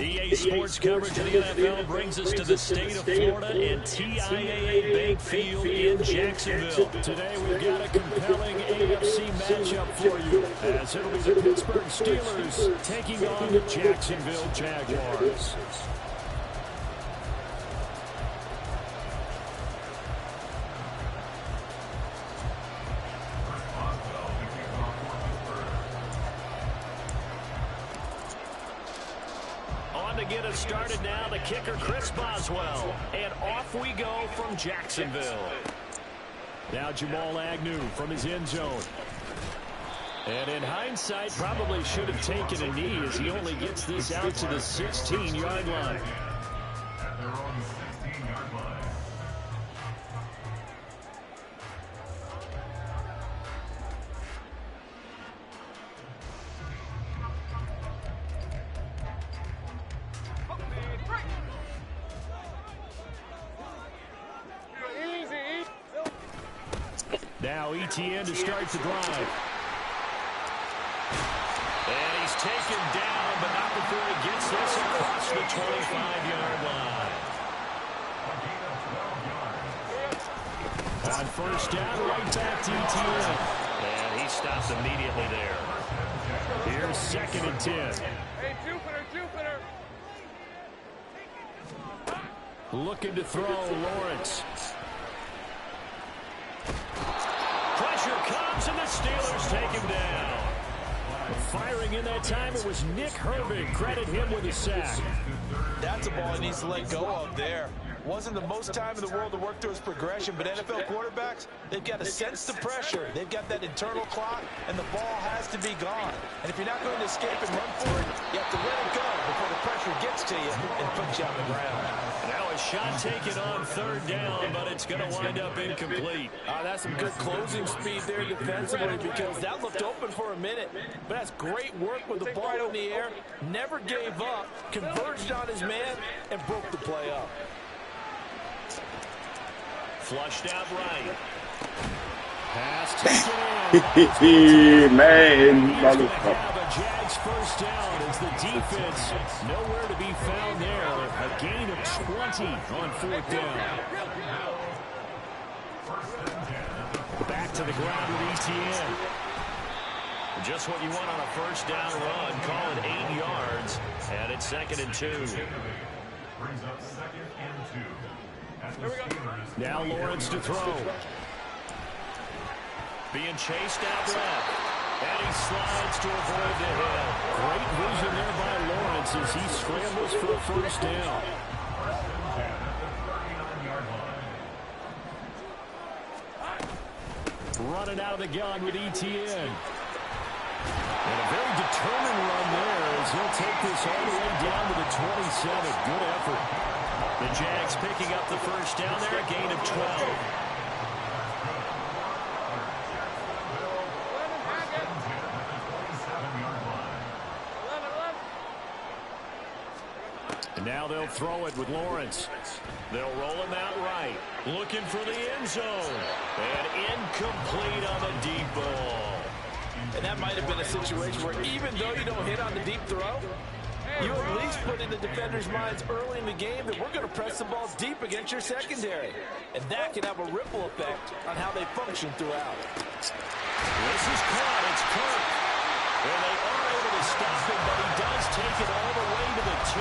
EA Sports coverage of the NFL brings us to the state of Florida and TIAA Bank Field in Jacksonville. Today we've got a compelling AFC matchup for you, as it'll be the Pittsburgh Steelers taking on the Jacksonville Jaguars. To get us started now, the kicker, Chris Boswell. And off we go from Jacksonville. Now Jamal Agnew from his end zone. And in hindsight, probably should have taken a knee as he only gets this out to the 16-yard line. Now ETN to start the drive. And he's taken down, but not before he gets this across the 25-yard line. On first down, right back to ETN. And he stops immediately there. Here's 2nd and 10. Hey, Jupiter. Looking to throw, Lawrence. Pressure comes, and the Steelers take him down. Firing in that time, it was Nick Herbig. Credit him with a sack. That's a ball he needs to let go of there. Wasn't the most time in the world to work through his progression, but NFL quarterbacks, they've got to sense the pressure. They've got that internal clock, and the ball has to be gone. And if you're not going to escape and run for it, you have to let it go before the pressure gets to you and puts you on the ground. Now a shot taken on 3rd down, but it's going to wind up incomplete. That's some good closing speed there defensively, because that looked open for a minute. But that's great work with the ball in the air. Never gave up, converged on his man, and broke the play up. Flushed out right. Pass taken in. Man, Have a Jags first down as the defense nowhere to be found there. A gain of 20 on 4th down. Back to the ground with ETN. Just what you want on a first down run. Call it 8 yards. And it's 2nd and 2. Brings up 2nd and 2. Now Lawrence to throw. Being chased out left. And he slides to avoid the hit. Great vision there by Lawrence as he scrambles for a first down. Running out of the gun with ETN. And a very determined run there as he'll take this all the way down to the 27. Good effort. The Jags picking up the first down there, a gain of 12. And now they'll throw it with Lawrence. They'll roll him out right. Looking for the end zone. And incomplete on the deep ball. And that might have been a situation where even though you don't hit on the deep throw, you at least put in the defenders' minds early in the game that we're going to press the ball deep against your secondary. And that can have a ripple effect on how they function throughout. This is caught. It's Kirk. And they are able to stop him, but he does take it all the way to the 2.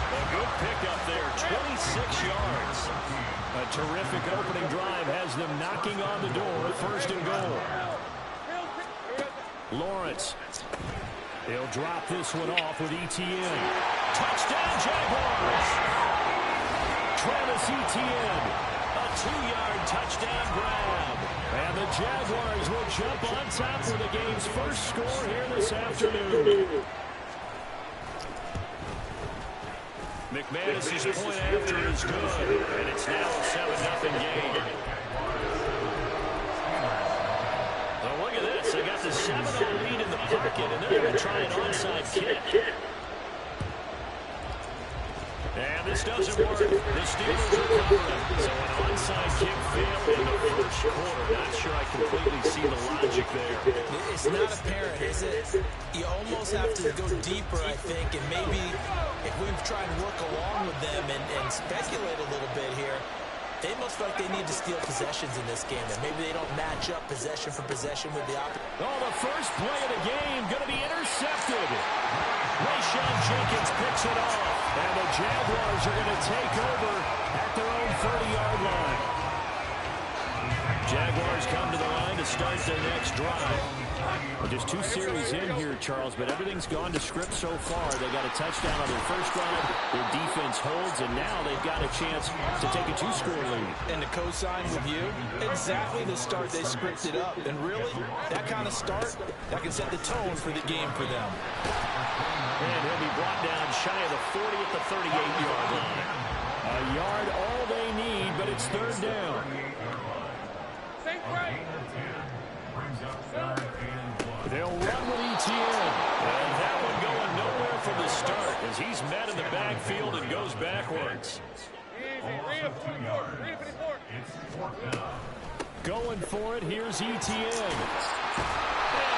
A good pickup there, 26 yards. A terrific opening drive has them knocking on the door, 1st and goal. Lawrence. They'll drop this one off with ETN. Touchdown, Jaguars! Travis Etienne, a 2-yard touchdown grab. And the Jaguars will jump on top with the game's first score here this afternoon. McManus's point after is good, and it's now a 7-0 game. Oh, look at this. They got the 7-0 lead in the pocket, and they're going to try an onside kick. And this doesn't work. The Steelers are covering. So an onside kick fail in the first quarter. Not sure I completely see the logic there. It's not apparent, is it? You almost have to go deeper, I think, and maybe if we try and work along with them and speculate a little bit here, they must feel like they need to steal possessions in this game, and maybe they don't match up possession for possession with the opposite. Oh, the first play of the game going to be intercepted. Rayshawn Jenkins picks it off, and the Jaguars are going to take over at their own 30-yard line. Jaguars come to the line to start their next drive. Well, just 2 series in here, Charles, but everything's gone to script so far. They got a touchdown on their first drive. Their defense holds, and now they've got a chance to take a 2-score lead. And to co-sign with you, exactly the start they scripted up. And really, that kind of start, that can set the tone for the game for them. And he'll be brought down shy of the 40 at the 38-yard line. A yard all they need, but it's 3rd down. They'll run with Etienne. And that one going nowhere from the start as he's met in the backfield and goes backwards. Going for it, here's Etienne. And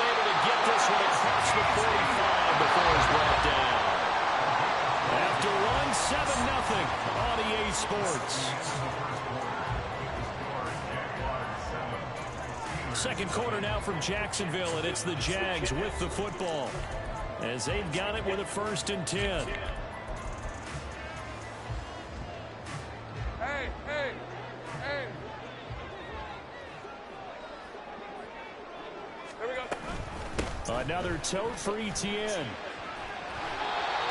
able to get this one across the 45 before he's brought down. After one, 7-0 on EA Sports. Second quarter now from Jacksonville, and it's the Jags with the football as they've got it with a 1st and 10. Hey. There we go. Another tote for Etienne.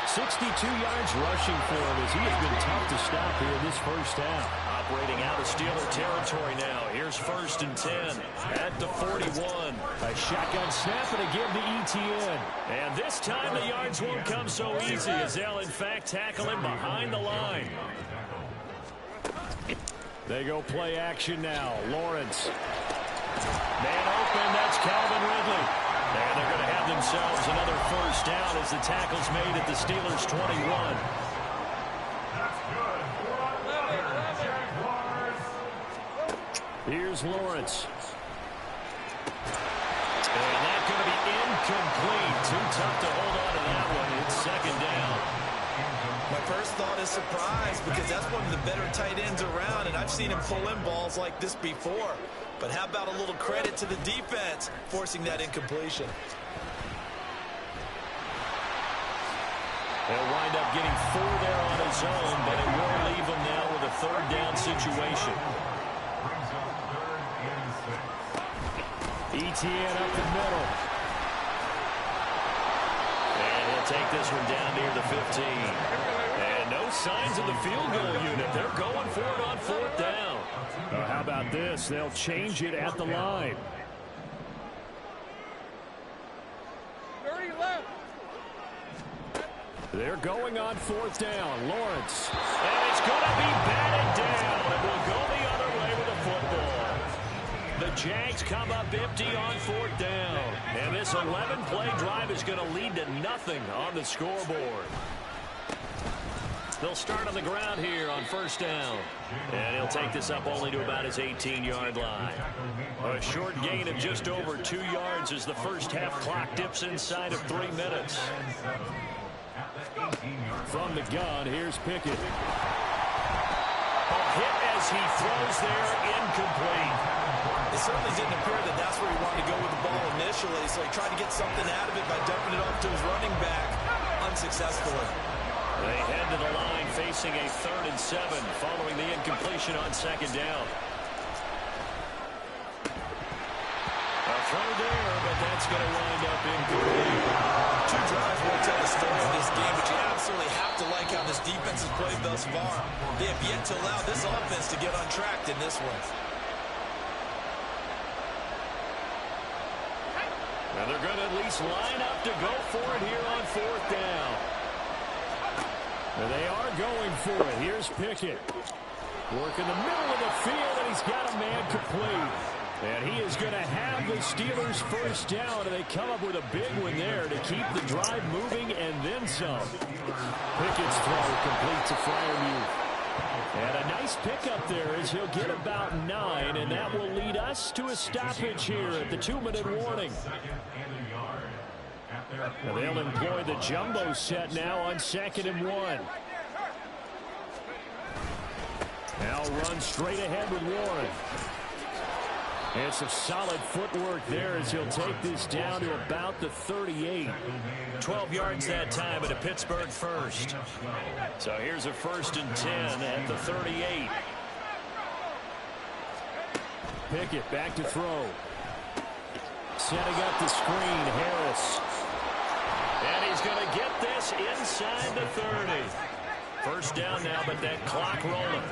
62 yards rushing for him as he has been tough to stop here this first half. Operating out of Steeler territory now. Here's 1st and 10 at the 41. A shotgun snap and a give to Etienne. And this time the yards won't come so easy as they'll in fact tackle him behind the line. They go play action now. Lawrence. Man open, that's Calvin Ridley. And they're going to have themselves another 1st down as the tackle's made at the Steelers' 21. Here's Lawrence. And that's going to be incomplete. Too tough to hold on to that one. It's 2nd down. My first thought is surprise because that's one of the better tight ends around, and I've seen him pull in balls like this before. But how about a little credit to the defense forcing that incompletion? They'll wind up getting 4 there on his own, but it will leave him now with a 3rd down situation. Etienne up the middle. And he'll take this one down near the 15. And no signs of the field goal unit. They're going for it on 4th down. How about this? They'll change it at the line. 30 left. They're going on 4th down. Lawrence. And it's going to be batted down. And we'll go the other way with the football. The Jags come up empty on 4th down. And this 11-play drive is going to lead to nothing on the scoreboard. They'll start on the ground here on 1st down. And he'll take this up only to about his 18-yard line. A short gain of just over 2 yards as the first half clock dips inside of 3 minutes. From the gun, here's Pickett. A hit as he throws there, incomplete. It certainly didn't appear that that's where he wanted to go with the ball initially, so he tried to get something out of it by dumping it off to his running back unsuccessfully. They head to the line facing a 3rd and 7 following the incompletion on 2nd down. A throw there, but that's going to wind up incomplete. 2 drives won't tell the story of this game, but you absolutely have to like how this defense has played thus far. They have yet to allow this offense to get untracked in this one. And they're going to at least line up to go for it here on 4th down. And they are going for it. Here's Pickett. Work in the middle of the field, and he's got a man complete. And he is going to have the Steelers first down, and they come up with a big one there to keep the drive moving and then some. Pickett's throw complete to Freiermuth. And a nice pickup there as he'll get about 9, and that will lead us to a stoppage here at the 2-minute warning. And they'll employ the jumbo set now on 2nd and 1. Now run straight ahead with Warren. And some solid footwork there as he'll take this down to about the 38. 12 yards that time at a Pittsburgh first. So here's a 1st and 10 at the 38. Pickett back to throw. Setting up the screen, Harris. And he's going to get this inside the 30. First down now, but that clock rolling.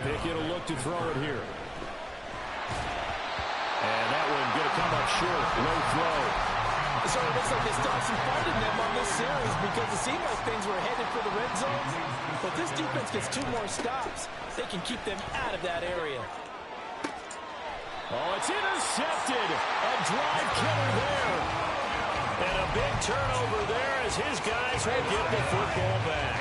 Pickett will look to throw it here. And that one going to come up short. Low throw. So it looks like they still have some fight in them on this series because it seemed like things were headed for the red zone. But this defense gets 2 more stops. They can keep them out of that area. Oh, it's intercepted. A drive killer there. And a big turnover there as his guys will get the football back.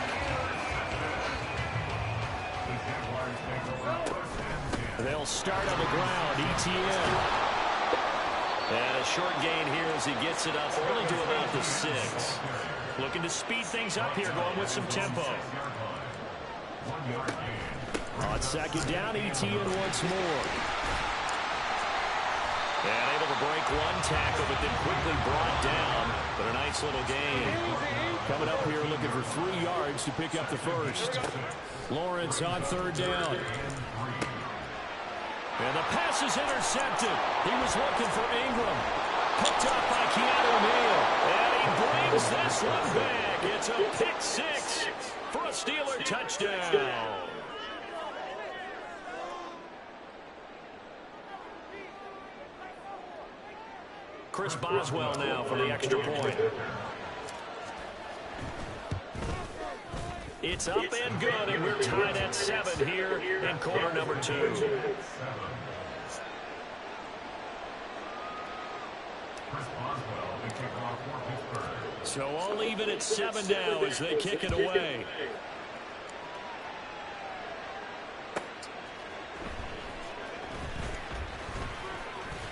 They'll start on the ground. ETN. And a short gain here as he gets it up only to about the 6. Looking to speed things up here, going with some tempo. On 2nd down, ETN once more. And able to break 1 tackle, but then quickly brought down. But a nice little gain. Coming up here looking for 3 yards to pick up the first. Lawrence on 3rd down. And the pass is intercepted. He was looking for Ingram. Picked up by Keanu Neal. And he brings this one back. It's a pick 6 for a Steeler touchdown. Chris Boswell now for the extra point. It's up and good, and we're tied at 7 here in quarter number 2. So all even at 7 now as they kick it away.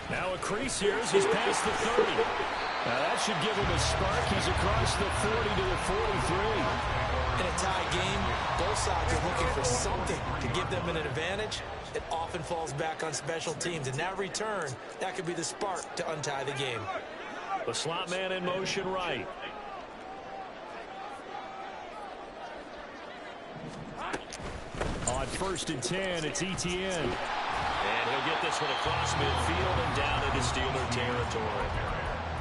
Now a crease here as he's past the 30. Now that should give him a spark. He's across the 40 to the 43. In a tie game, both sides are looking for something to give them an advantage. It often falls back on special teams. In that return, that could be the spark to untie the game. The slot man in motion right. On 1st and 10, it's ETN. And he'll get this one across midfield and down into Steeler territory.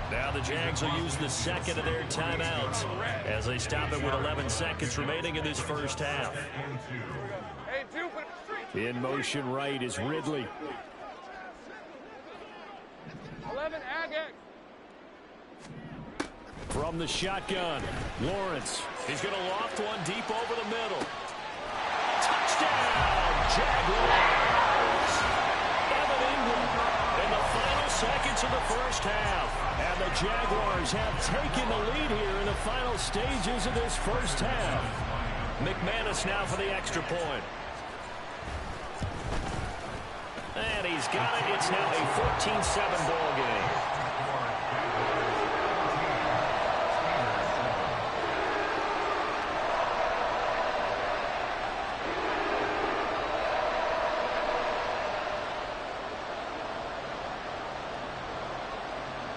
Now the Jags will use the 2nd of their timeouts as they stop it with 11 seconds remaining in this first half. In motion right is Ridley. 11, Agate. From the shotgun, Lawrence. He's going to loft one deep over the middle. Touchdown, Jaguars! Evan Ingram in the final seconds of the first half. And the Jaguars have taken the lead here in the final stages of this first half. McManus now for the extra point. And he's got it. It's now a 14-7 ball game.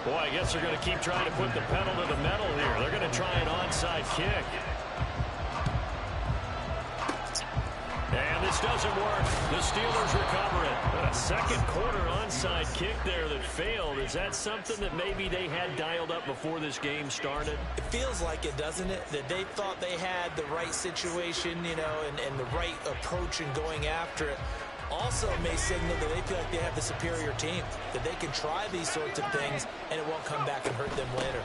Boy, I guess they're going to keep trying to put the pedal to the metal here. They're going to try an onside kick. And this doesn't work. The Steelers recover it. But a second quarter onside kick there that failed. Is that something that maybe they had dialed up before this game started? It feels like it, doesn't it? That they thought they had the right situation, you know, and the right approach in going after it. Also may signal that they feel like they have the superior team, that they can try these sorts of things and it won't come back and hurt them later.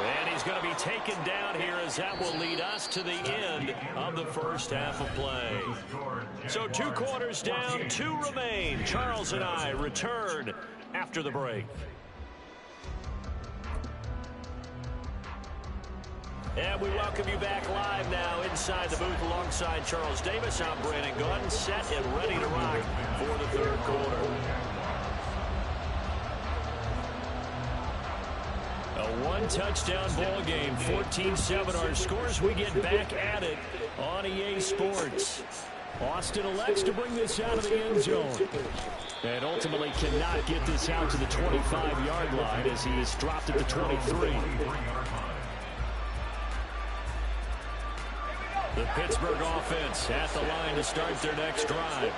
And he's going to be taken down here as that will lead us to the end of the first half of play. So 2 quarters down, 2 remain. Charles and I return after the break. And we welcome you back live now inside the booth alongside Charles Davis. I'm Brandon Gunn, set and ready to rock for the third quarter. A 1-touchdown ball game, 14-7 our scores. We get back at it on EA Sports. Austin elects to bring this out of the end zone. And ultimately cannot get this out to the 25-yard line as he is dropped at the 23. The Pittsburgh offense at the line to start their next drive.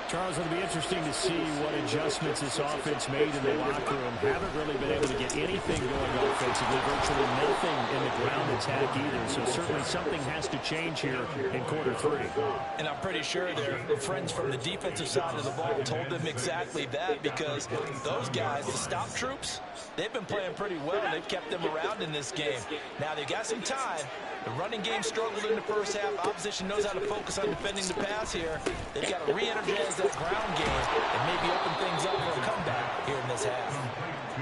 Charles, it'll be interesting to see what adjustments this offense made in the locker room. Haven't really been able to get anything going offensively, virtually nothing in the ground attack either. So certainly something has to change here in quarter 3. And I'm pretty sure their friends from the defensive side of the ball told them exactly that, because those guys, the stop troops, they've been playing pretty well. They've kept them around in this game. Now they've got some time. The running game struggled in the first half. Opposition knows how to focus on defending the pass here. They've got to re-energize that ground game and maybe open things up for a comeback here in this half.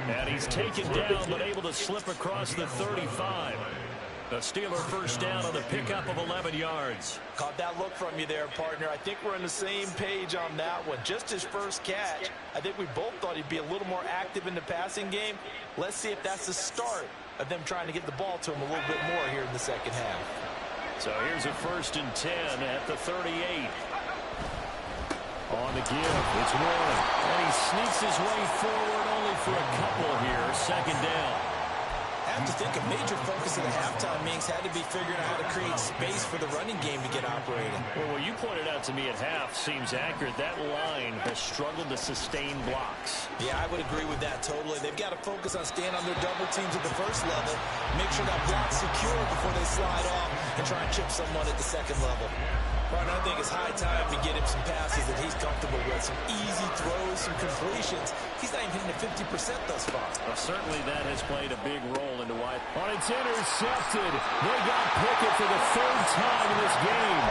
And he's taken down but able to slip across the 35. The Steeler first down on the pickup of 11 yards. Caught that look from you there, partner. I think we're on the same page on that one. Just his first catch. I think we both thought he'd be a little more active in the passing game. Let's see if that's the start of them trying to get the ball to him a little bit more here in the second half. So here's a 1st and 10 at the 38. On the give, it's Warren. And he sneaks his way forward only for a couple here. Second down. I have to think a major focus of the halftime meetings had to be figuring out how to create space for the running game to get operating. Well, what you pointed out to me at half seems accurate. That line has struggled to sustain blocks. Yeah, I would agree with that totally. They've got to focus on staying on their double teams at the first level, make sure that block's secure before they slide off and try and chip someone at the second level. But I think it's high time to get him some passes that he's comfortable with, some easy throws, some completions. He's not even hitting the 50% thus far. Well, certainly that has played a big role into why. Oh, it's intercepted. They got Pickett for the 3rd time in this game.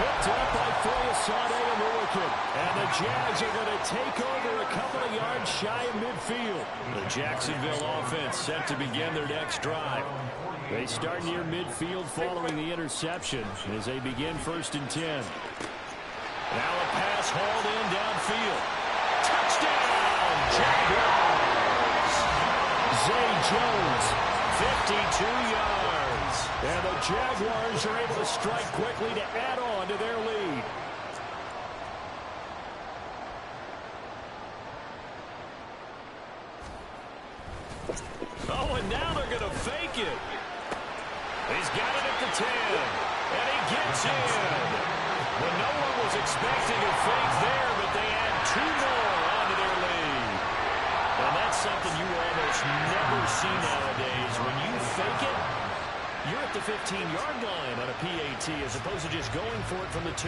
Picked up by Foyesade and Lurkin. And the Jags are going to take over a couple of yards shy of midfield. The Jacksonville offense set to begin their next drive. They start near midfield following the interception as they begin 1st and 10. Now a pass hauled in downfield. Touchdown, Jaguars! Zay Jones, 52 yards. And the Jaguars are able to strike quickly to add on to their lead. Oh, and now they're going to fake it. He's got it at the 10, and he gets in. Well, no one was expecting a fake there, but they add 2 more onto their lead. And that's something you almost never see nowadays. When you fake it, you're at the 15-yard line on a PAT as opposed to just going for it from the 2.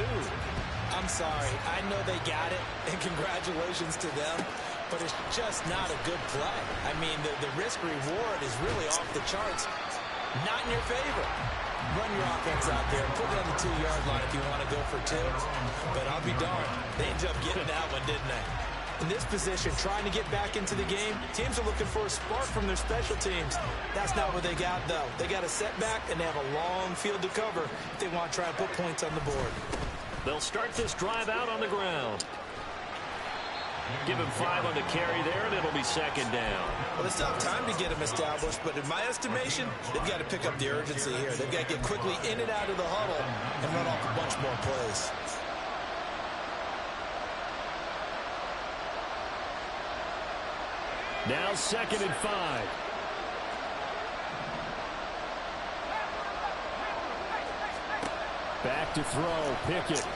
I'm sorry. I know they got it, and congratulations to them, but it's just not a good play. I mean, the risk-reward is really off the charts. Not in your favor. Run your offense out there and put it on the 2-yard line if you want to go for 2. But I'll be darned, they ended up getting that one, didn't they? In this position, trying to get back into the game, teams are looking for a spark from their special teams. That's not what they got, though. They got a setback, and they have a long field to cover if they want to try and put points on the board. They'll start this drive out on the ground. Give him 5 on the carry there, and it'll be 2nd down. Well, they still have time to get him established, but in my estimation, they've got to pick up the urgency here. They've got to get quickly in and out of the huddle and run off a bunch more plays. Now 2nd and 5. Back to throw, Pickett.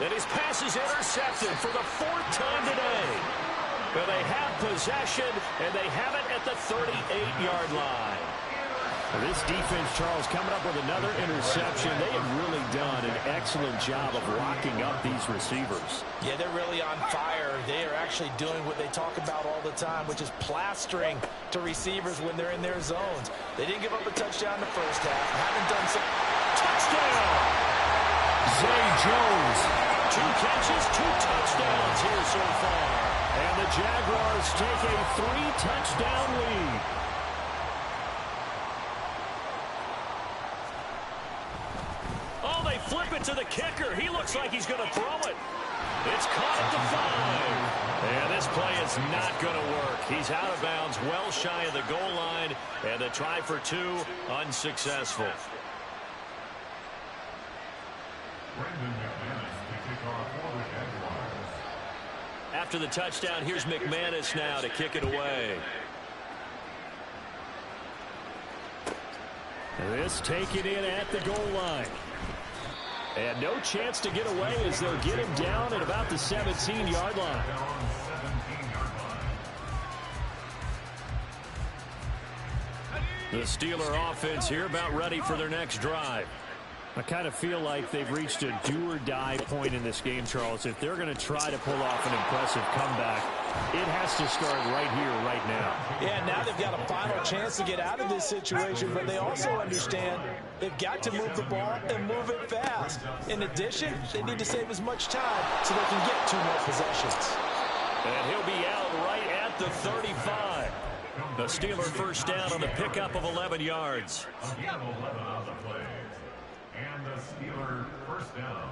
And his pass is intercepted for the 4th time today. But they have possession, and they have it at the 38-yard line. This defense, Charles, coming up with another interception. They have really done an excellent job of locking up these receivers. Yeah, they're really on fire. They are actually doing what they talk about all the time, which is plastering to receivers when they're in their zones. They didn't give up a touchdown in the first half. Haven't done so. Touchdown! Zay Jones. 2 catches, 2 touchdowns here so far. And the Jaguars take a 3-touchdown lead. Oh, they flip it to the kicker. He looks like he's going to throw it. It's caught at the 5. And this play is not going to work. He's out of bounds, well shy of the goal line. And the try for 2, unsuccessful. After the touchdown, here's McManus now to kick it away. This taken in at the goal line. And no chance to get away as they'll get him down at about the 17-yard line. The Steeler offense here about ready for their next drive. I kind of feel like they've reached a do-or-die point in this game, Charles. If they're going to try to pull off an impressive comeback, it has to start right here, right now. Yeah, now they've got a final chance to get out of this situation, but they also understand they've got to move the ball and move it fast. In addition, they need to save as much time so they can get 2 more possessions. And he'll be out right at the 35. The Steeler first down on the pickup of 11 yards. Again, 11 on the play. And the Steeler first down.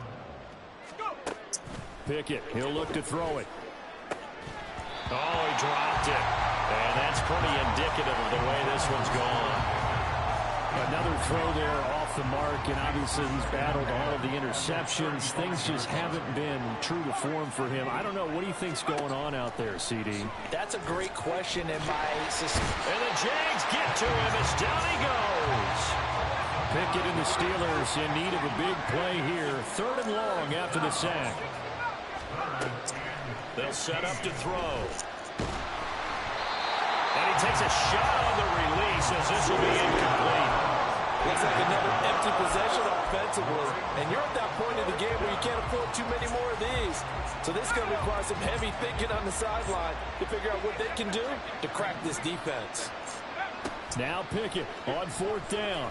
Pickett, he'll look to throw it. Oh, he dropped it. And that's pretty indicative of the way this one's gone. Another throw there off the mark, and obviously he's battled all of the interceptions. Things just haven't been true to form for him. I don't know. What do you think's going on out there, CD? That's a great question, and and the Jags get to him as down he goes. Pickett and the Steelers in need of a big play here. 3rd and long after the sack. They'll set up to throw. And he takes a shot on the release as this will be incomplete. looks like another empty possession offensively. And you're at that point in the game where you can't afford too many more of these. So this is going to require some heavy thinking on the sideline to figure out what they can do to crack this defense. Now Pickett on 4th down.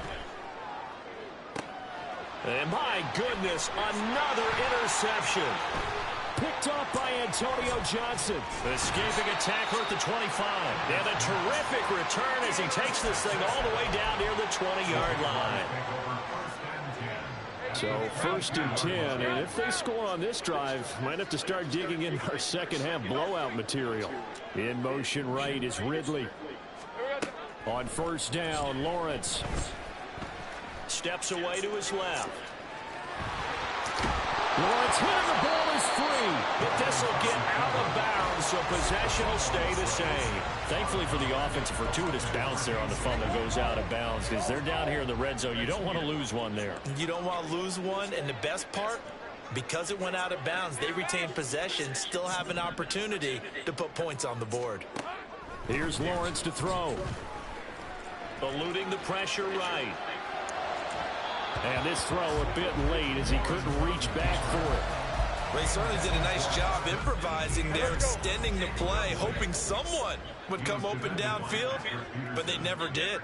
And my goodness, another interception. Picked up by Antonio Johnson. Escaping a tackler at the 25. And a terrific return as he takes this thing all the way down near the 20-yard line. So 1st and 10, and if they score on this drive, might have to start digging in our second half blowout material. In motion right is Ridley. On 1st down, Lawrence. Steps away to his left. Lawrence hitting the ball is free. But this will get out of bounds, so possession will stay the same. Thankfully for the offense, a fortuitous bounce there on the fumble goes out of bounds because they're down here in the red zone. You don't want to lose one there. You don't want to lose one, and the best part, because it went out of bounds, they retain possession, still have an opportunity to put points on the board. Here's Lawrence to throw. Eluding the pressure right. And this throw a bit late as he couldn't reach back for it. They certainly did a nice job improvising there, extending the play, hoping someone would come open downfield, but they never did.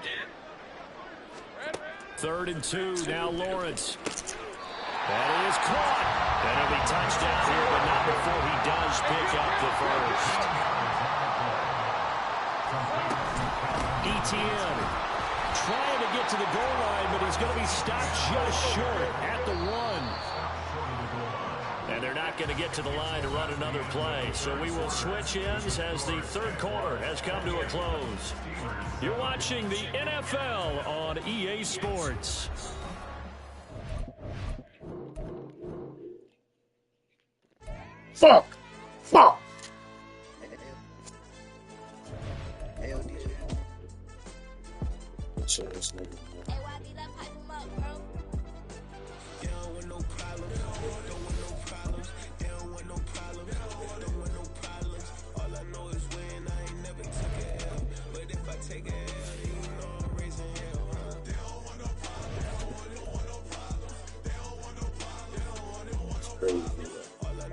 3rd and 2, now Lawrence. That is caught. And it'll be touchdown here, but not before he does pick up the first. ETN trying to get to the goal line, but he's going to be stopped just short at the 1. And they're not going to get to the line to run another play. So we will switch ends as the 3rd quarter has come to a close. You're watching the NFL on EA Sports. Fuck. Show this nigga.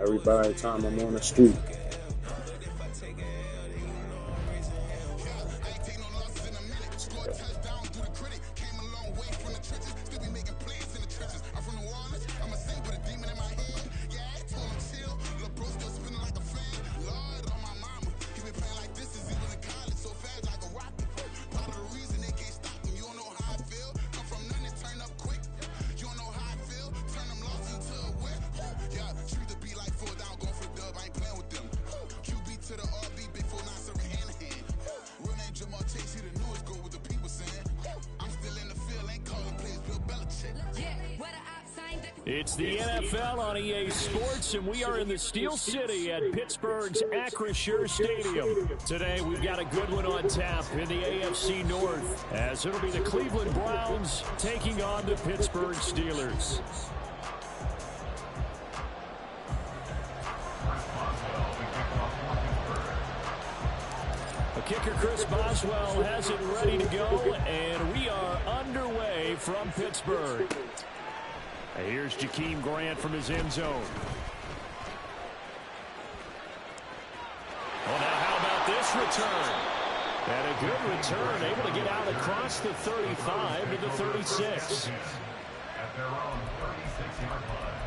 Everybody time I'm on the street. It's the NFL on EA Sports, and we are in the Steel City at Pittsburgh's Acrisure Stadium. Today, we've got a good one on tap in the AFC North, as it'll be the Cleveland Browns taking on the Pittsburgh Steelers. The kicker, Chris Boswell, has it ready to go, and we are underway from Pittsburgh. Here's Jakeem Grant from his end zone. Well, now how about this return? And a good return, able to get out across the 35 to the 36. At their own 36-yard line.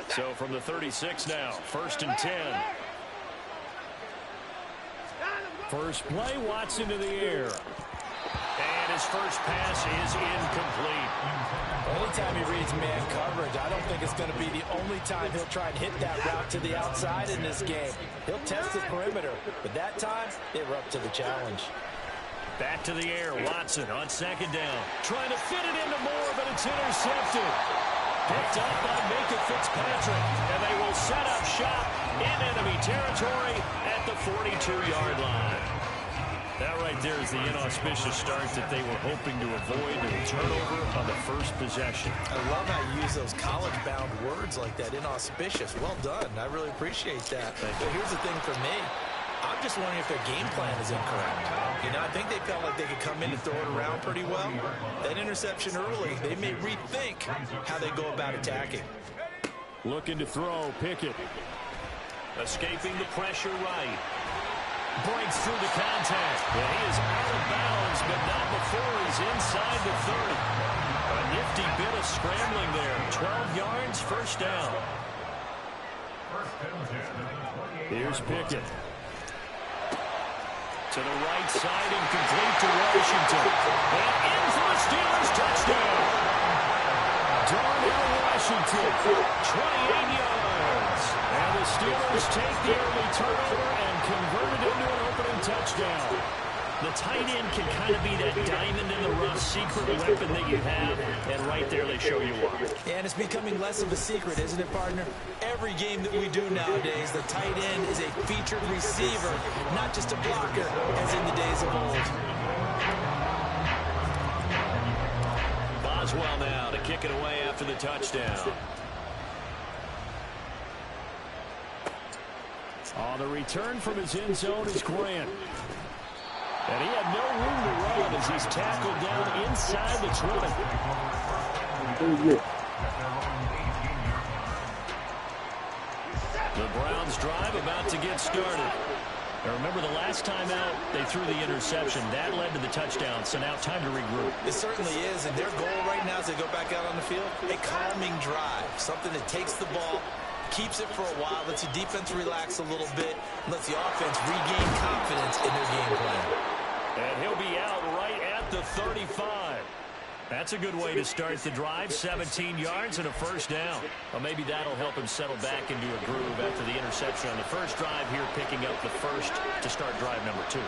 So from the 36 now, 1st and 10. First play, Watson to the air. And his first pass is incomplete. Anytime he reads man coverage, I don't think it's going to be the only time he'll try and hit that route to the outside in this game. He'll test the perimeter, but that time, they were up to the challenge. Back to the air, Watson on 2nd down. Trying to fit it into Moore, but it's intercepted. Picked up by Micah Fitzpatrick, and they will set up shop in enemy territory at the 42-yard line. That right there is the inauspicious start that they were hoping to avoid, and a turnover on the first possession. I love how you use those college-bound words like that, inauspicious. Well done. I really appreciate that. But here's the thing for me. I'm just wondering if their game plan is incorrect. You know, I think they felt like they could come in and throw it around pretty well. That interception early, they may rethink how they go about attacking. Looking to throw, Pickett. Escaping the pressure right. Breaks through the contact. And he is out of bounds, but not before he's inside the 30. A nifty bit of scrambling there. 12 yards, 1st down. Here's Pickett. To the right side and complete to Washington. And in for the Steelers touchdown. Darnell Washington, 28 yards. And the Steelers take the early turnover and convert it into an opening touchdown. The tight end can kind of be that diamond in the rough secret weapon that you have, and right there they show you why. And it's becoming less of a secret, isn't it, partner? Every game that we do nowadays, the tight end is a featured receiver, not just a blocker, as in the days of old. Boswell now to kick it away after the touchdown. On the return from his end zone is Grant. And he had no room to run as he's tackled down inside the 20. The Browns drive about to get started. Now remember, the last time out, they threw the interception. That led to the touchdown, so now time to regroup. It certainly is, and their goal right now as they go back out on the field, a calming drive, something that takes the ball, keeps it for a while, lets the defense relax a little bit, and lets the offense regain confidence in their game plan. And he'll be out right at the 35. That's a good way to start the drive. 17 yards and a 1st down. Well, maybe that'll help him settle back into a groove after the interception on the first drive here, picking up the first to start drive number 2.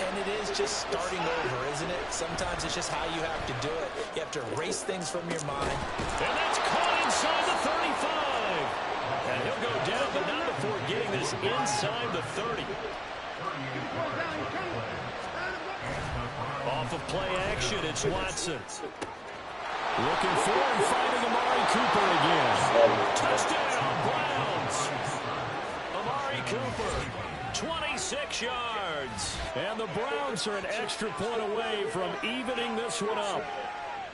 And it is just starting over, isn't it? Sometimes it's just how you have to do it. You have to erase things from your mind. And that's caught inside the 35. And he'll go down, but not before getting this inside the 30. Off of play action, it's Watson. Looking for and finding Amari Cooper again. Touchdown, Browns. Amari Cooper, 26 yards. And the Browns are an extra point away from evening this one up.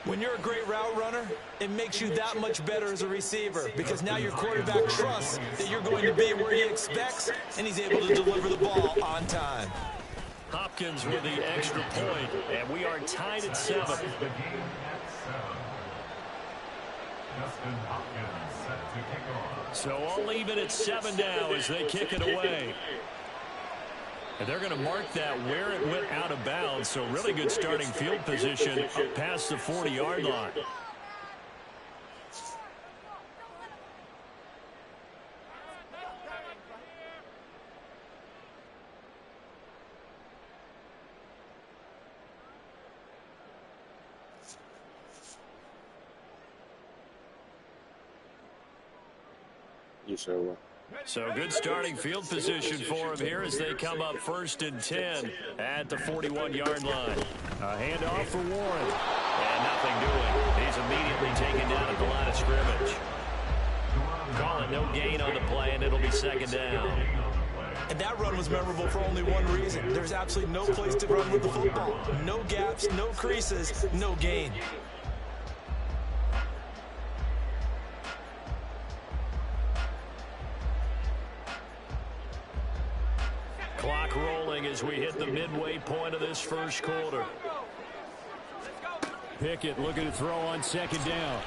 When you're a great route runner, it makes you that much better as a receiver because now your quarterback trusts that you're going to be where he expects, and he's able to deliver the ball on time. Hopkins with the extra point, and we are tied at 7. The game at 7. Justin Hopkins set to kick off. So all even at 7 now as they kick it away. And they're going to mark that where it went out of bounds, so really good starting field position up past the 40-yard line. You sure will. So good starting field position for him here as they come up 1st and 10 at the 41-yard line. A handoff for Warren. And nothing doing. He's immediately taken down at the line of scrimmage. Call it no gain on the play, and it'll be 2nd down. And that run was memorable for only one reason. There's absolutely no place to run with the football. No gaps, no creases, no gain. Clock rolling as we hit the midway point of this first quarter. Pickett looking to throw on 2nd down.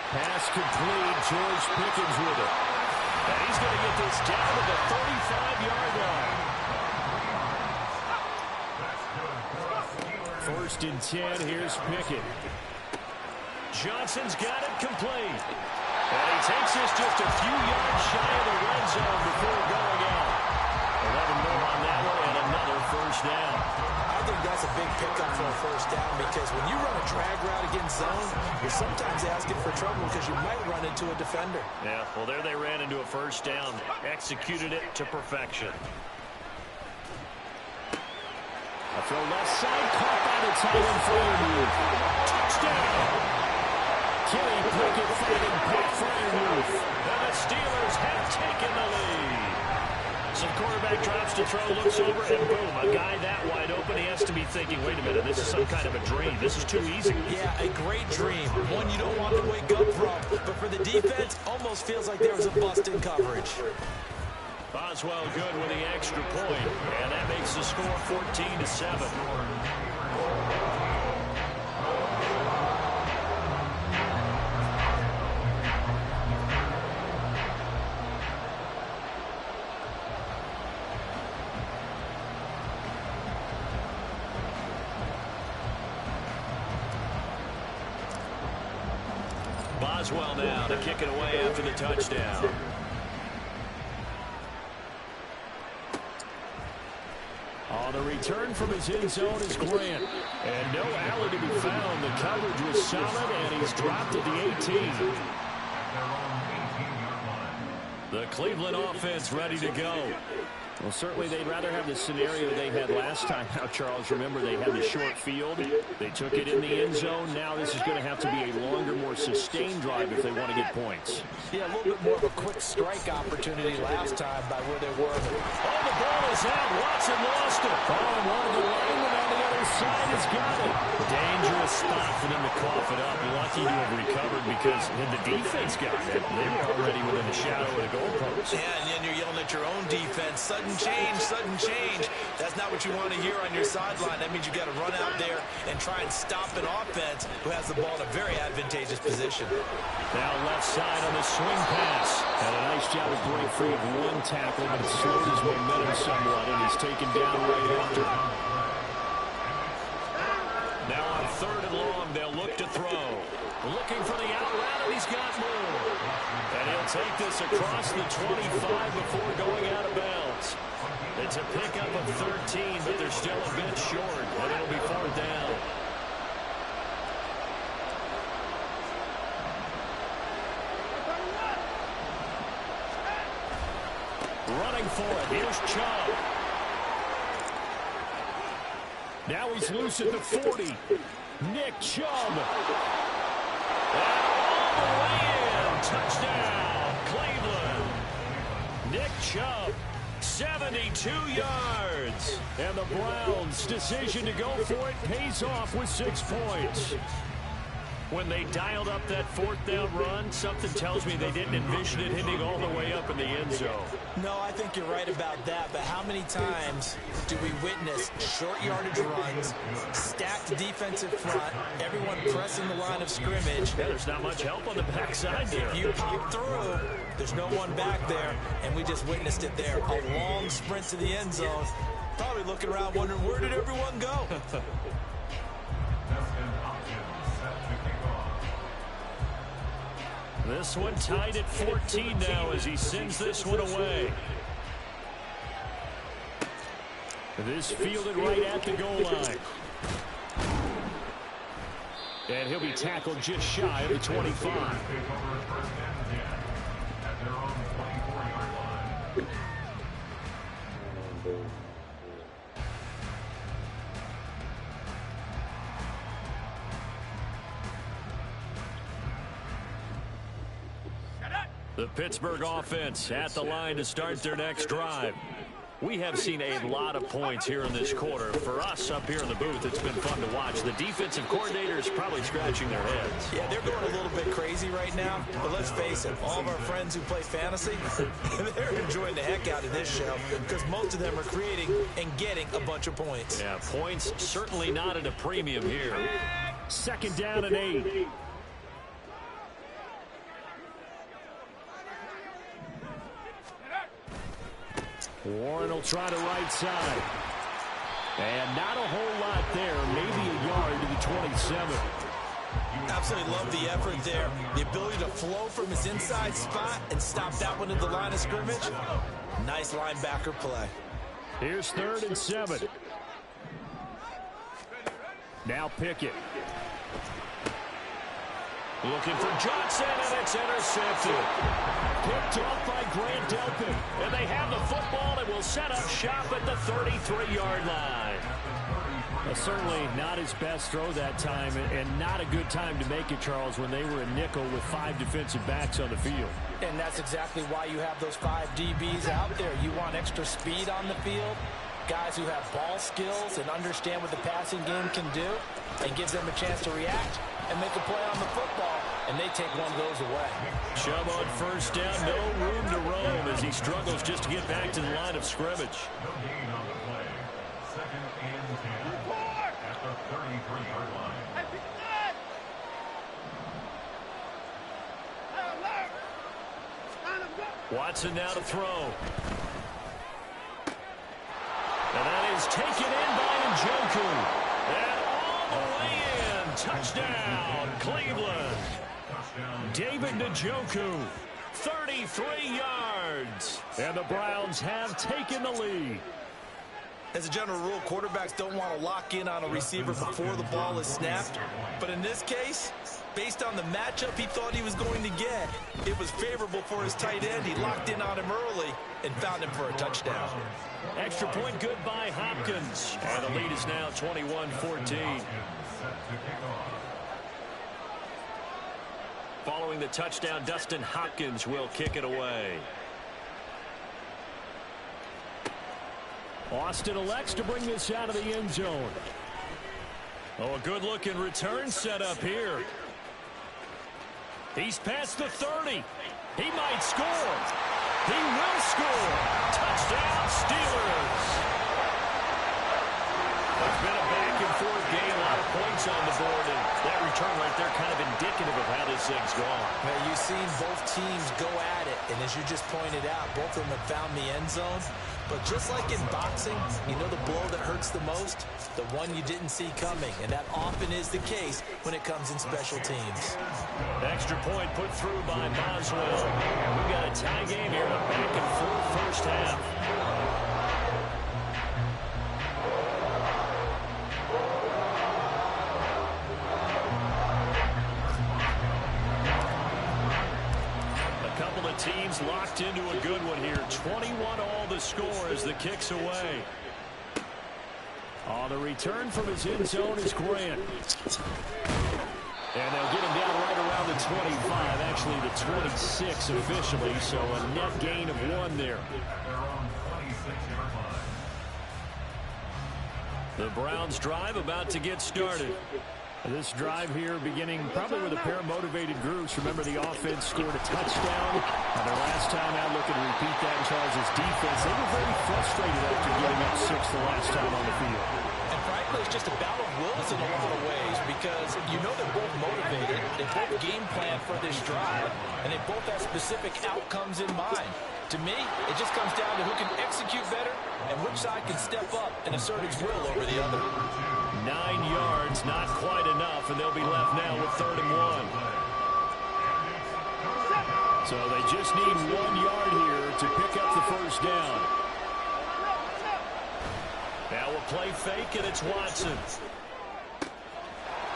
Pass complete. George Pickens with it. And he's going to get this down to the 35-yard line. 1st and 10. Here's Pickett. Johnson's got it complete. And he takes this just a few yards shy of the red zone before going out. 11 more on that one and another 1st down. I think that's a big pickup for a 1st down because when you run a drag route against zone, you're sometimes asking for trouble because you might run into a defender. Yeah, well, there they ran into a 1st down. Executed it to perfection. A throw left side, caught by the tight end Freiermuth. Touchdown! Kenny Pickett finding Pat Freiermuth. And the Steelers have taken the lead. Some quarterback drops to throw, looks over, and boom, a guy that wide open, he has to be thinking, wait a minute, this is some kind of a dream. This is too easy. Yeah, a great dream. One you don't want to wake up from. But for the defense, almost feels like there was a bust in coverage. Boswell good with the extra point, and that makes the score 14-7. Boswell now to kick it away after the touchdown. On the return from his end zone is Grant. And no alley to be found. The coverage was solid, and he's dropped at the 18. The Cleveland offense ready to go. Well, certainly they'd rather have the scenario they had last time. Now, Charles, remember they had the short field. They took it in the end zone. Now this is going to have to be a longer, more sustained drive if they want to get points. Yeah, a little bit more of a quick strike opportunity last time by where they were. Oh, the ball is out. Watson lost it. Oh, and one of the linemen on the other side has got it. Dangerous spot for them to cough it up. Lucky to have recovered because had the defense got it, they were already within the shadow of the goalpost. Yeah, and then you're yelling at your own defense. Sudden change, sudden change. That's not what you want to hear on your sideline. That means you got to run out there and try and stop an offense who has the ball in a very advantageous position. Now left side on the swing pass. Had a nice job of break free of one tackle, but it slowed his momentum somewhat, and he's taken down right after. Now on 3rd and long, they'll look to throw. Looking for the out route, and he's got more. And he'll take this across the 25 before going out of bounds. It's a pickup of 13, but they're still a bit short, and it'll be 4th down. Running for it. Here's Chubb. Now he's loose at the 40. Nick Chubb. And all the way in. Touchdown, Cleveland. Nick Chubb, 72 yards. And the Browns' decision to go for it pays off with 6 points. When they dialed up that 4th down run, something tells me they didn't envision it hitting all the way up in the end zone. No, I think you're right about that, but how many times do we witness short yardage runs, stacked defensive front, everyone pressing the line of scrimmage? Yeah, there's not much help on the backside there. If you pop through, there's no one back there, and we just witnessed it there. A long sprint to the end zone, probably looking around wondering, where did everyone go? This one tied at 14 now as he sends this one away. This fielded right at the goal line. And he'll be tackled just shy of the 25. The Pittsburgh offense at the line to start their next drive. We have seen a lot of points here in this quarter. For us up here in the booth, it's been fun to watch. The defensive coordinators probably scratching their heads. Yeah, they're going a little bit crazy right now. But let's face it, all of our friends who play fantasy, they're enjoying the heck out of this show because most of them are creating and getting a bunch of points. Yeah, points certainly not at a premium here. 2nd down and 8. Warren will try to right side. And not a whole lot there. Maybe a yard to the 27. Absolutely love the effort there. The ability to flow from his inside spot and stop that one at the line of scrimmage. Nice linebacker play. Here's 3rd and 7. Now Pickett. Looking for Johnson, and it's intercepted. Picked off by Grant Delpit. And they have the football and will set up shop at the 33-yard line. Certainly not his best throw that time, and not a good time to make it, Charles, when they were a nickel with 5 defensive backs on the field. And that's exactly why you have those 5 DBs out there. You want extra speed on the field, guys who have ball skills and understand what the passing game can do, and gives them a chance to react and make a play on the football, and they take one of those away. Chubb on 1st down, no room to roam as he struggles just to get back to the line of scrimmage. No gain on the play. 2nd and 10 at the 33-yard line. Watson now to throw. And that is taken in by Njoku. And all the way in. Touchdown, Cleveland. David Njoku, 33 yards. And the Browns have taken the lead. As a general rule, quarterbacks don't want to lock in on a receiver before the ball is snapped. But in this case, based on the matchup he thought he was going to get, it was favorable for his tight end. He locked in on him early and found him for a touchdown. Extra point good by Hopkins. And the lead is now 21-14. Following the touchdown, Dustin Hopkins will kick it away. Austin elects to bring this out of the end zone. Oh, a good-looking return set up here. He's past the 30. He might score. He will score. Touchdown, Steelers. It's been a back-and-forth game, a lot of points on the board, and that return right there kind of indicative of how this thing's gone. Well, you've seen both teams go at it, and as you just pointed out, both of them have found the end zone. But just like in boxing, you know the blow that hurts the most? The one you didn't see coming, and that often is the case when it comes in special teams. Extra point put through by Boswell. We've got a tie game here, a back-and-forth first half. Teams locked into a good one here. 21 all the score as the kick's away. The return from his end zone is Grant. And they'll get him down right around the 25, actually the 26 officially, so a net gain of 1 there. 26-yard line. The Browns drive about to get started. This drive here beginning probably with a pair of motivated groups. Remember, the offense scored a touchdown. Their last time out, looking to repeat that in Charles' defense. They were very frustrated after giving up 6 the last time on the field. And frankly, it's just a battle of wills in a lot of ways because you know they're both motivated. They both game plan for this drive, and they both have specific outcomes in mind. To me, it just comes down to who can execute better and which side can step up and assert its will over the other. 9 yards, not quite enough, and they'll be left now with 3rd and 1. So they just need 1 yard here to pick up the first down. Now we'll play fake, and it's Watson.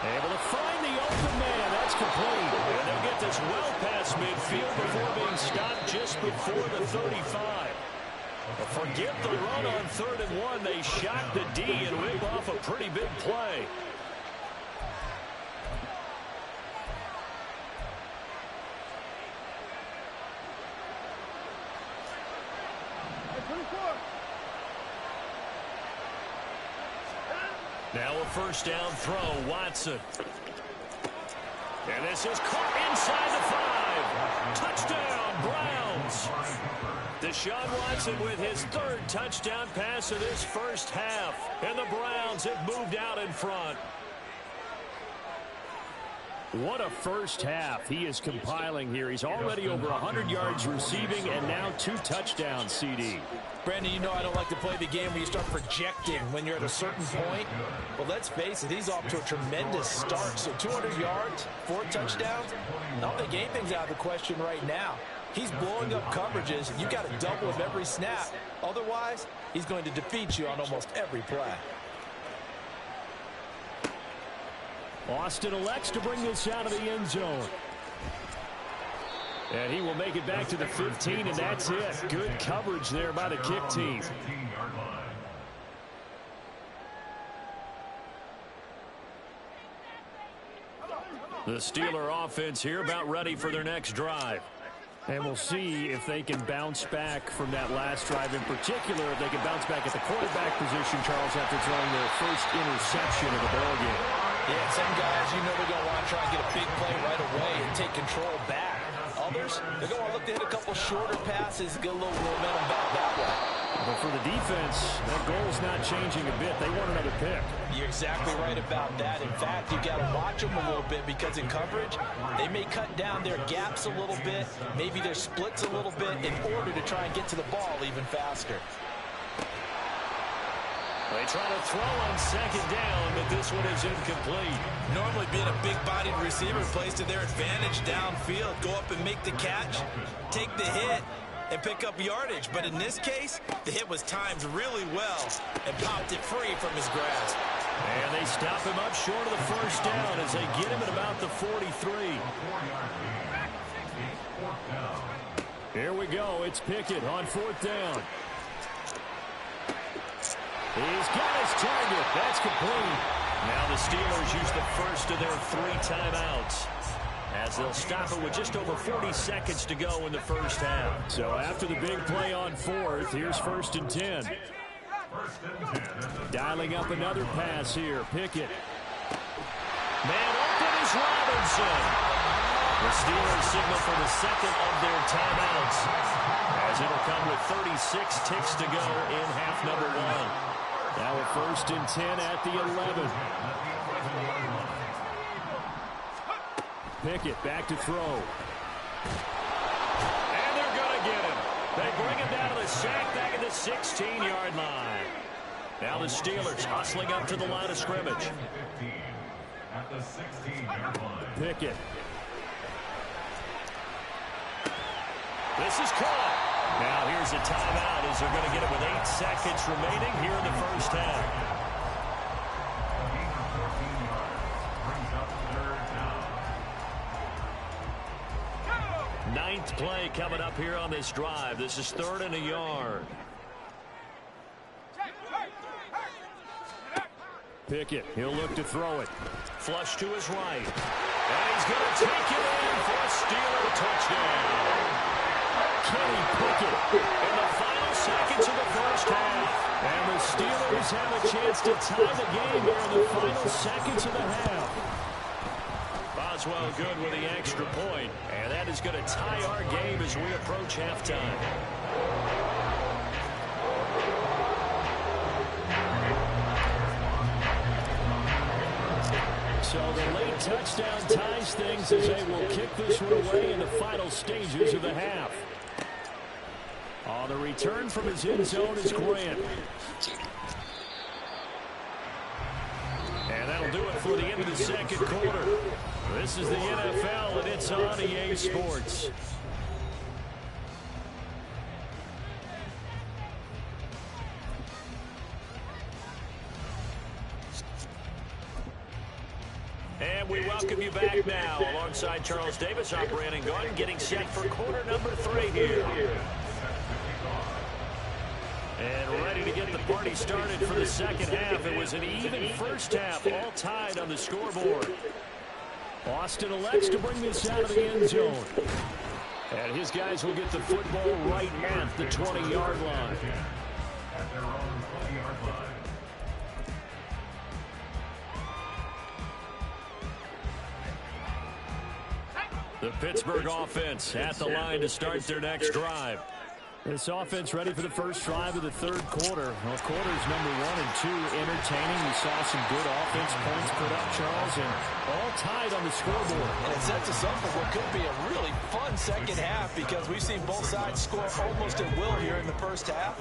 Able to find the open man. That's complete. And they'll get this well past midfield before being stopped just before the 35. But forget the run on 3rd and 1. They shock the D and rip off a pretty big play. Now a first down throw, Watson. And this is caught inside the 5. Touchdown, Browns. Deshaun Watson with his 3rd touchdown pass of this first half. And the Browns have moved out in front. What a first half he is compiling here. He's already over 100 yards receiving and now 2 touchdowns, CD. Brandon, you know I don't like to play the game where you start projecting when you're at a certain point. But let's face it, he's off to a tremendous start. So 200 yards, 4 touchdowns. I don't think anything's out of the question right now. He's blowing up coverages, and you got to double him every snap. Otherwise, he's going to defeat you on almost every play. Austin elects to bring this out of the end zone. And he will make it back to the 15, and that's it. Good coverage there by the kick team. The Steeler offense here about ready for their next drive. And we'll see if they can bounce back from that last drive in particular, if they can bounce back at the quarterback position, Charles, after throwing their first interception of the ballgame. Yeah, some guys, you know they're going to want to try and get a big play right away and take control back. Others, they're going to look to hit a couple shorter passes, get a little momentum back that way. But for the defense, that goal's not changing a bit. They want another pick. You're exactly right about that. In fact, you got to watch them a little bit because in coverage, they may cut down their gaps a little bit, maybe their splits a little bit in order to try and get to the ball even faster. They try to throw on 2nd down, but this one is incomplete. Normally being a big-bodied receiver plays to their advantage downfield. Go up and make the catch, take the hit, and pick up yardage. But in this case, the hit was timed really well and popped it free from his grasp. And they stop him up short of the first down as they get him at about the 43. Here we go. It's Pickett on 4th down. He's got his target. That's complete. Now the Steelers use the first of their 3 timeouts as they'll stop it with just over 40 seconds to go in the first half. So after the big play on 4th, here's 1st and 10. Dialing up another pass here. Pickett. Man open is Robinson. The Steelers signal for the 2nd of their timeouts as it'll come with 36 ticks to go in half number 1. Now a 1st and 10 at the 11. Pickett back to throw. And they're going to get him. They bring him down to the sack back at the 16-yard line. Now the Steelers hustling up to the line of scrimmage. Pickett. This is caught. Now here's a timeout as they're going to get it with 8 seconds remaining here in the first half. 9th play coming up here on this drive. This is 3rd and a yard. Pickett, he'll look to throw it. Flush to his right. And he's going to take it in for a Steeler touchdown. Kenny Pickett in the final seconds of the first first half. And the Steelers have a chance to tie the game here in the final seconds of the half. Boswell good with the extra point. And that is going to tie our game as we approach halftime. So the late touchdown ties things as they will kick this one away in the final stages of the half. On the return from his end zone is Grant. And that'll do it for the end of the second quarter. This is the NFL, and it's on EA Sports. And we welcome you back now alongside Charles Davis, our Brandon Gunn, getting set for quarter number 3 here. And ready to get the party started for the second half. It was an even first half, all tied on the scoreboard. Austin elects to bring this out of the end zone. And his guys will get the football right at the 20-yard line. At their own 20-yard line. The Pittsburgh offense at the line to start their next drive. This offense ready for the first drive of the third quarter. Well, quarters number 1 and 2 entertaining. We saw some good offense points put up, Charles, and all tied on the scoreboard. And it sets us up for what could be a really fun second half because we've seen both sides score almost at will here in the first half.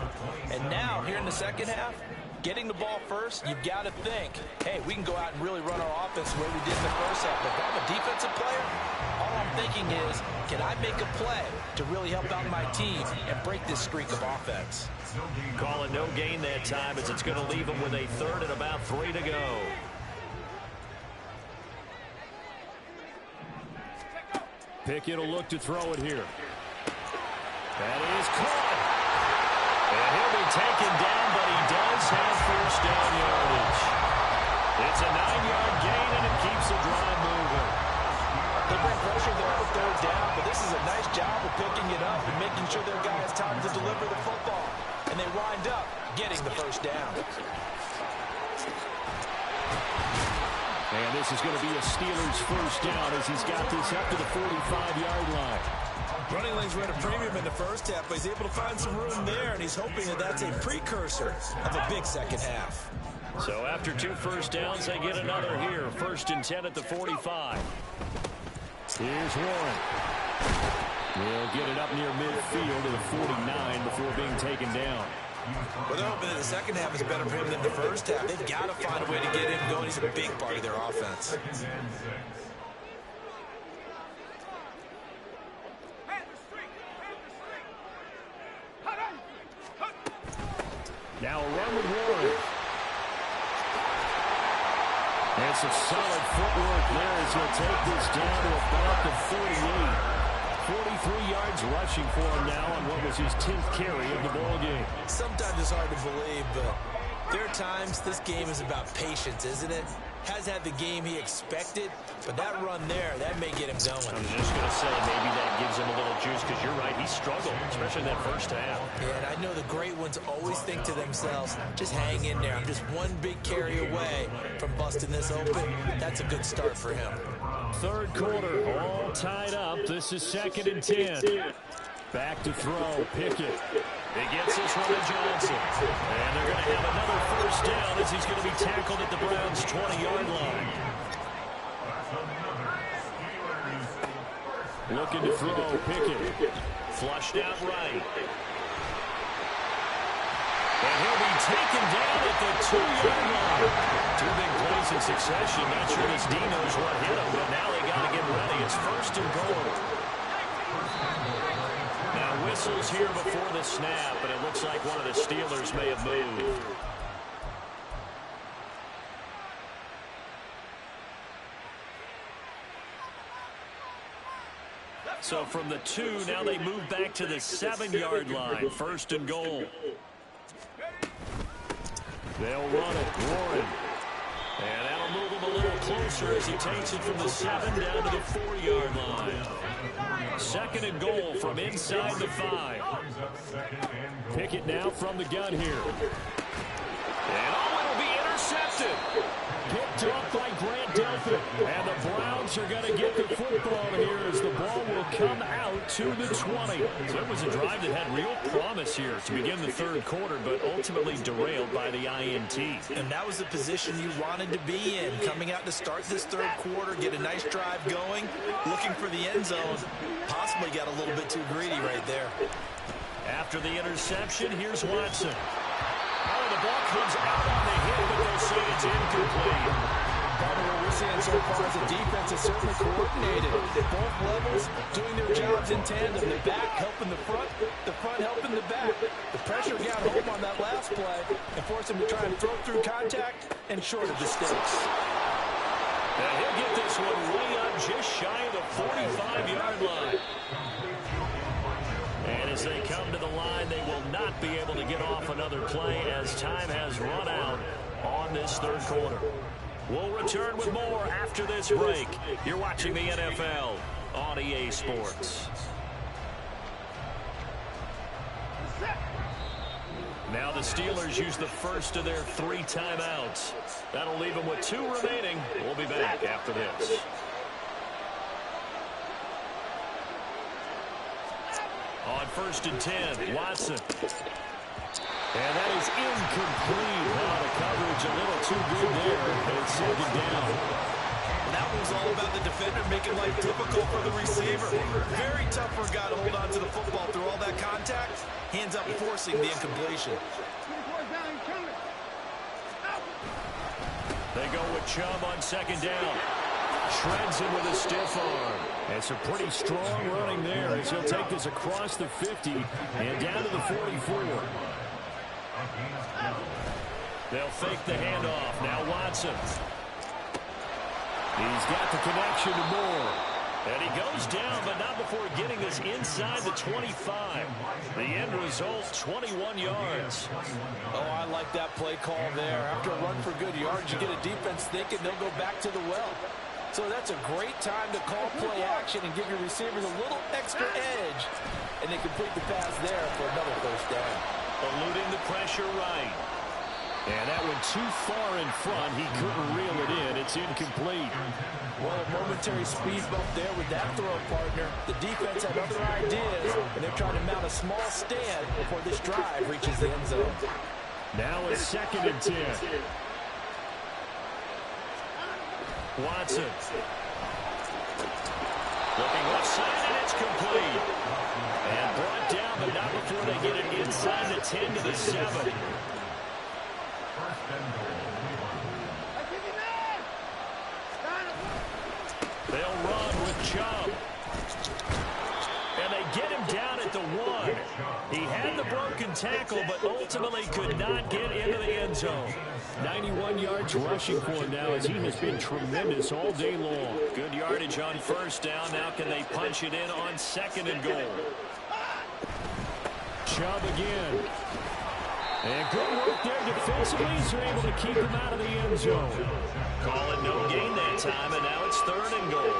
And now, here in the second half, getting the ball first, you've got to think, hey, we can go out and really run our offense the way we did in the first half. But if I'm a defensive player, all I'm thinking is, can I make a play to really help out my team and break this streak of offense? Call it no gain that time as it's going to leave them with a third and about 3 to go. Pickett will look to throw it here. That is caught. And he'll be taken down, but he does have first down yardage. It's a 9-yard gain, and it keeps the drive moving. They bring pressure there on third down, but this is a nice job of picking it up and making sure their guy has time to deliver the football. And they wind up getting the first down. And this is going to be a Steelers first down as he's got this up to the 45-yard line. Running lanes were at a premium in the first half, but he's able to find some room there, and he's hoping that that's a precursor of a big second half. So after 2 first downs, they get another here. 1st and 10 at the 45. Here's Warren. He'll get it up near midfield to the 49 before being taken down. Well, they're hoping that the second half is better for him than the first half. They've got to find a way to get him going. He's a big part of their offense. Now a run with Warren. And some solid footwork there as he'll take this down to about the 48. 43 yards rushing for him now on what was his 10th carry of the ball game. Sometimes it's hard to believe, but there are times this game is about patience, isn't it? Has had the game he expected, but that run there, that may get him going. I was just going to say, maybe that gives him a little juice, because you're right, he struggled, especially in that first half. Yeah, and I know the great ones always think to themselves, just hang in there. I'm just one big carry away from busting this open. That's a good start for him. Third quarter, all tied up. This is 2nd and 10. Back to throw, Pickett. He gets this one to Johnson. And they're going to have another first down as he's going to be tackled at the Browns' 20-yard line. Looking to throw, Pickett. Flushed out right. And he'll be taken down at the 2-yard line. 2 big plays in succession. Not sure this D knows what hit him, but now they got to get ready. It's 1st and goal. Now whistles here before the snap, but it looks like one of the Steelers may have moved. So from the 2, now they move back to the 7-yard line. 1st and goal. They'll run it. Warren. And that'll move him a little closer as he takes it from the 7 down to the 4-yard line. Second and goal from inside the 5. Pickett now from the gun here. And it'll be intercepted. Picked off by Grant Delpit. And the Browns are going to get the football here as the ball will come out to the 20. So it was a drive that had real promise here to begin the third quarter, but ultimately derailed by the INT. And that was the position you wanted to be in. Coming out to start this third quarter, get a nice drive going, looking for the end zone. Possibly got a little bit too greedy right there. After the interception, here's Watson. Oh, the ball comes out on the hit, but they'll say it's incomplete. What we're seeing so far is the defense is certainly coordinated. Both levels doing their jobs in tandem. The back helping the front helping the back. The pressure got home on that last play and forced him to try and throw through contact and short of the sticks. And he'll get this one way up just shy of the 45-yard line. And as they come to the line, they will not be able to get off another play as time has run out on this third quarter. We'll return with more after this break. You're watching the NFL on EA Sports. Now the Steelers use the first of their 3 timeouts. That'll leave them with 2 remaining. We'll be back after this. On 1st and 10, Watson. And that is incomplete. The coverage a little too good there. And it's 2nd down. That was all about the defender making life difficult for the receiver. Very tough for a guy to hold on to the football through all that contact. Hands up, forcing the incompletion. They go with Chubb on 2nd down. Shreds him with a stiff arm. And some pretty strong running there as he'll take this across the 50 and down to the 44. They'll fake the handoff. Now Watson. He's got the connection to Moore. And he goes down, but not before getting this inside the 25. The end result, 21 yards. Oh, I like that play call there. After a run for good yards, you get a defense thinking they'll go back to the well. So that's a great time to call play action and give your receivers a little extra edge. And they complete the pass there for another 1st down. Eluding the pressure right. And that went too far in front. He couldn't reel it in. It's incomplete. Well, a momentary speed bump there with that throw partner. The defense had other ideas, and they're trying to mount a small stand before this drive reaches the end zone. Now it's 2nd and 10. Watson. Looking left side, and it's complete. And brought down, but not before they get it inside the 10 to the 7. They'll run with Chubb. And they get him down at the 1. He had the broken tackle, but ultimately could not get into the end zone. 91 yards rushing for him now as he has been tremendous all day long. Good yardage on 1st down. Now can they punch it in on 2nd and goal? Chubb again. And good work there defensively. So able to keep him out of the end zone. Call it no gain that time, and now it's 3rd and goal.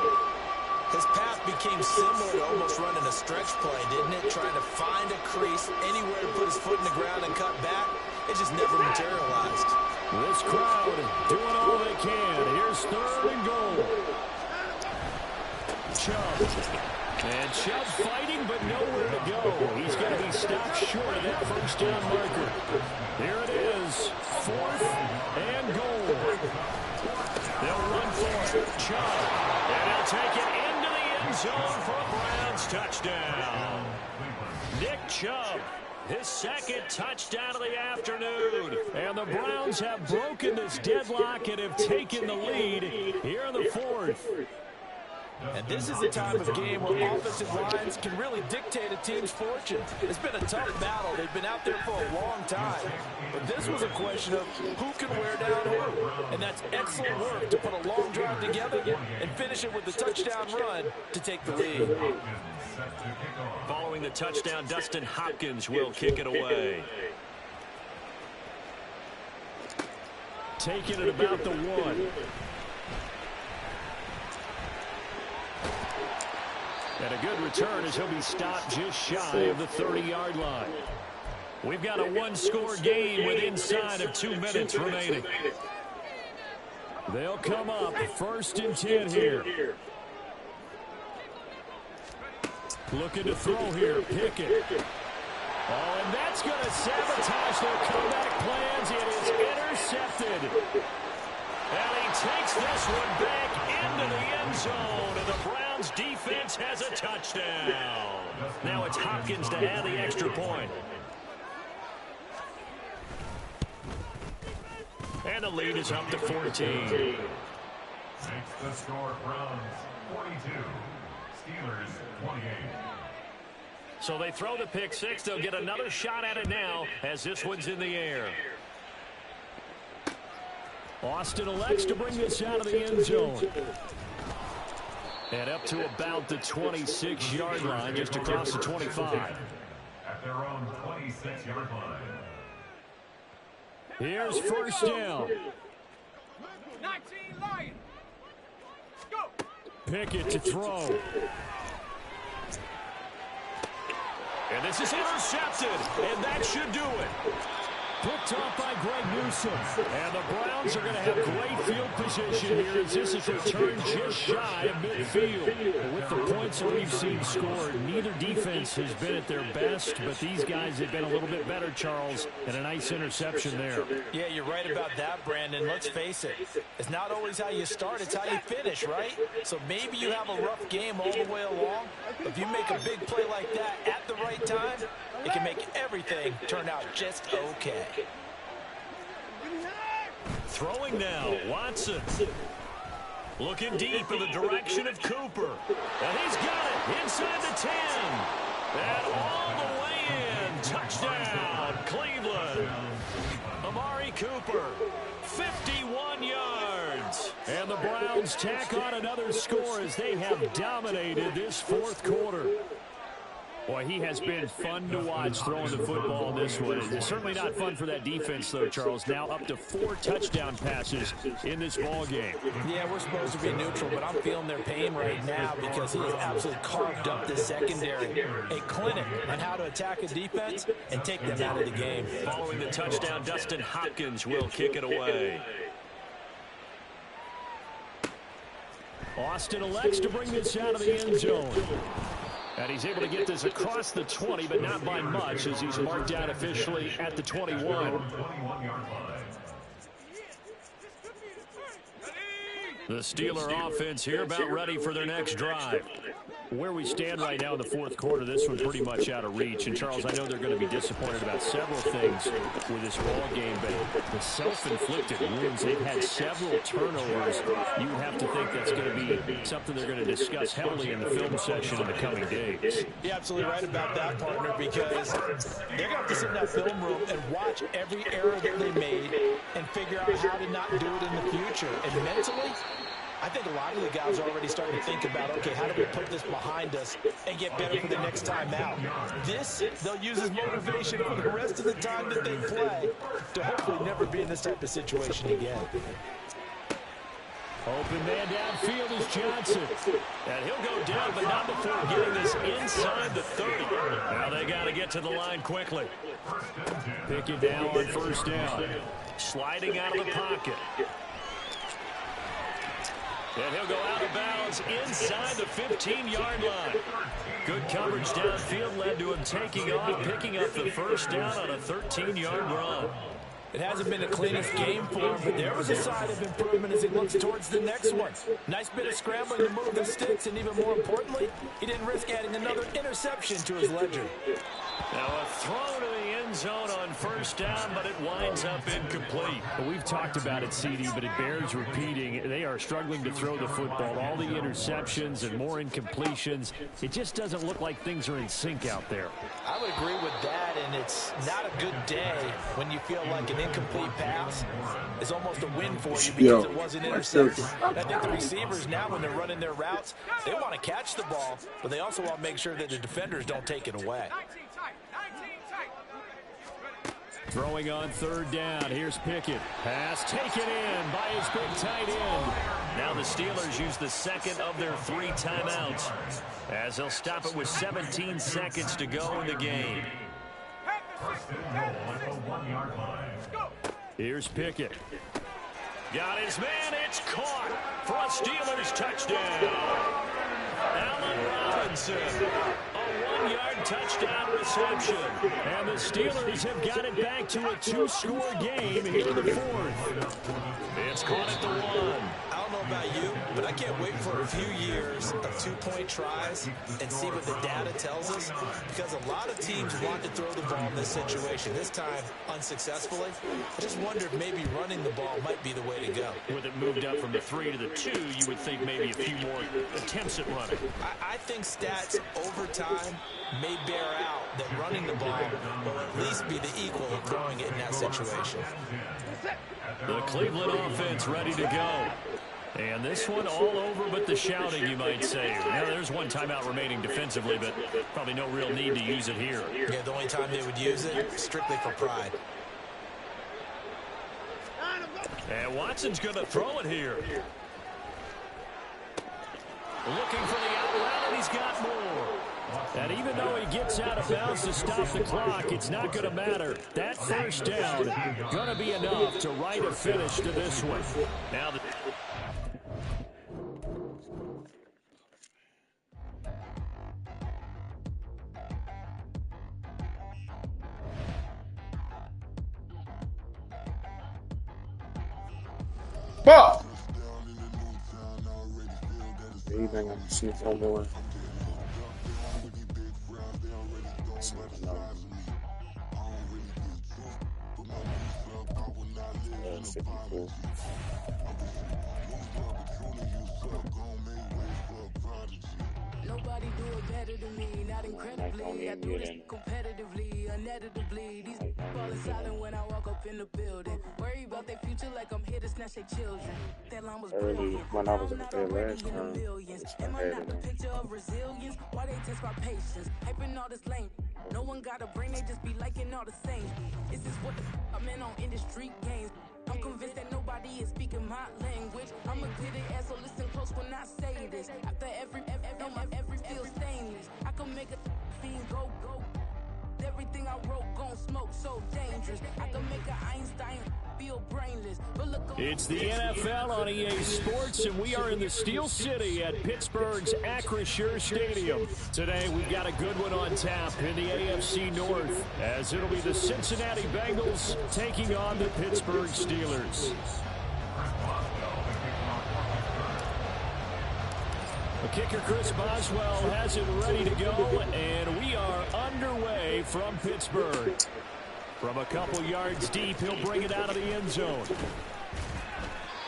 His path became similar to almost running a stretch play, didn't it? Trying to find a crease, anywhere to put his foot in the ground and cut back. It just never materialized. This crowd doing all they can. Here's 3rd and goal. Chubb. And Chubb fighting, but nowhere to go. He's going to be stopped short of that 1st down marker. Here it is. 4th and goal. They'll run for it. Chubb. And he'll take it into the end zone for a Browns touchdown. Nick Chubb, his 2nd touchdown of the afternoon. And the Browns have broken this deadlock and have taken the lead here in the 4th. And this is a time of game where offensive lines can really dictate a team's fortune. It's been a tough battle. They've been out there for a long time. But this was a question of who can wear down who. And that's excellent work to put a long drive together and finish it with a touchdown run to take the lead. Following the touchdown, Dustin Hopkins will kick it away. taken at about the 1. And a good return as he'll be stopped just shy of the 30-yard line. We've got a one-score game with inside of 2 minutes remaining. They'll come up 1st and 10 here. Looking to throw here. Pickett. Oh, and that's going to sabotage their comeback plans. It is intercepted. And he takes this one back into the end zone. And the Browns defense has a touchdown. Now it's Hopkins to add the extra point. And the lead is up to 14. Makes the score Browns 42, Steelers 28. So they throw the pick 6. They'll get another shot at it now as this one's in the air. Austin elects to bring this out of the end zone. And up to about the 26-yard line, just across the 25. At their own 26-yard line. Here's 1st down. 19 Lions. Go. Pickett to throw. And this is intercepted, and that should do it. Picked off by Greg Newsome. And the Browns are going to have great field position here as this is returned just shy of midfield. With the points that we've seen scored, neither defense has been at their best, but these guys have been a little bit better, Charles, and a nice interception there. Yeah, you're right about that, Brandon. Let's face it. It's not always how you start, it's how you finish, right? So maybe you have a rough game all the way along, but if you make a big play like that at the right time, it can make everything turn out just okay. Throwing now, Watson. Looking deep in the direction of Cooper. And he's got it inside the 10. And all the way in. Touchdown, Cleveland. Amari Cooper, 51 yards. And the Browns tack on another score as they have dominated this 4th quarter. Boy, he has been fun to watch throwing the football in this one. It's certainly not fun for that defense, though, Charles. Now up to 4 touchdown passes in this ball game. Yeah, we're supposed to be neutral, but I'm feeling their pain right now because he has absolutely carved up the secondary. A clinic on how to attack a defense and take them out of the game. Following the touchdown, Dustin Hopkins will kick it away. Austin elects to bring this out of the end zone. And he's able to get this across the 20, but not by much, as he's marked out officially at the 21. The Steeler offense here about ready for their next drive. Where we stand right now in the 4th quarter, this one's pretty much out of reach. And, Charles, I know they're going to be disappointed about several things with this ball game, but the self-inflicted wounds, they've had several turnovers. You have to think that's going to be something they're going to discuss heavily in the film session in the coming days. You're absolutely right about that, partner, because they're going to have to sit in that film room and watch every error that they made and figure out how to not do it in the future. And mentally, I think a lot of the guys are already starting to think about, okay, how do we put this behind us and get better for the next time out? This, they'll use as motivation for the rest of the time that they play to hopefully never be in this type of situation again. Open man downfield is Johnson. And he'll go down, but not before getting this inside the 30. Now they got to get to the line quickly. Pick it down on 1st down. Sliding out of the pocket. And he'll go out of bounds inside the 15-yard line. Good coverage downfield led to him taking off, picking up the 1st down on a 13-yard run. It hasn't been the cleanest game for him, but there was a sign of improvement as he looks towards the next one. Nice bit of scrambling to move the sticks, and even more importantly, he didn't risk adding another interception to his ledger. Now a throw to the end zone on 1st down, but it winds up incomplete. Well, we've talked about it, CD, but it bears repeating. They are struggling to throw the football. All the interceptions and more incompletions. It just doesn't look like things are in sync out there. I would agree with that, and it's not a good day when you feel like an incomplete pass is almost a win for you because it wasn't intercepted. I think the receivers now, when they're running their routes, they want to catch the ball, but they also want to make sure that the defenders don't take it away. Throwing on third down. Here's Pickett. Pass taken in by his big tight end. Now the Steelers use the second of their 3 timeouts as they'll stop it with 17 seconds to go in the game. Here's Pickett. Got his man. It's caught for a Steelers touchdown. Allen Robinson. A 1-yard touchdown reception. And the Steelers have got it back to a 2-score game here in the 4th. It's caught at the 1. I don't know about you, but I can't wait for a few years of 2-point tries and see what the data tells us, because a lot of teams want to throw the ball in this situation. This time, unsuccessfully. I just wonder if maybe running the ball might be the way to go. With it moved up from the 3 to the 2, you would think maybe a few more attempts at running. I think stats over time may bear out that running the ball will at least be the equal of throwing it in that situation. The Cleveland offense ready to go. And this one all over but the shouting, you might say. Now, there's one timeout remaining defensively, but probably no real need to use it here. Yeah, the only time they would use it, strictly for pride. And Watson's going to throw it here. Looking for the out route, and he's got more. And even though he gets out of bounds to stop the clock, it's not going to matter. That first down going to be enough to write a finish to this one. Now the Fuck! You think I'm sniff on more? Nobody do it better than me, not incredibly. I do this competitively, uneditably. These falling silent when I walk up in the building. Worry about their future like I'm here to snatch their children. That line was Early when I was up there last time, am I not the picture of resilience? Why they test my patience? Hyping all this lame. No one got a brain, they just be liking all the same. Is this what the I'm in on industry games? I'm convinced that nobody is speaking my language. I'm a good ass, so listen close when I say this. After every feel stainless, I can make a fiend go. Everything I wrote gon' smoke, so dangerous. I can make an Einstein feel brainless. But look, it's the NFL on EA Sports, and we are in the Steel City at Pittsburgh's Acrisure Stadium. Today, we've got a good one on tap in the AFC North, as it'll be the Cincinnati Bengals taking on the Pittsburgh Steelers. The kicker, Chris Boswell, has it ready to go, and we are underway from Pittsburgh. From a couple yards deep, he'll bring it out of the end zone.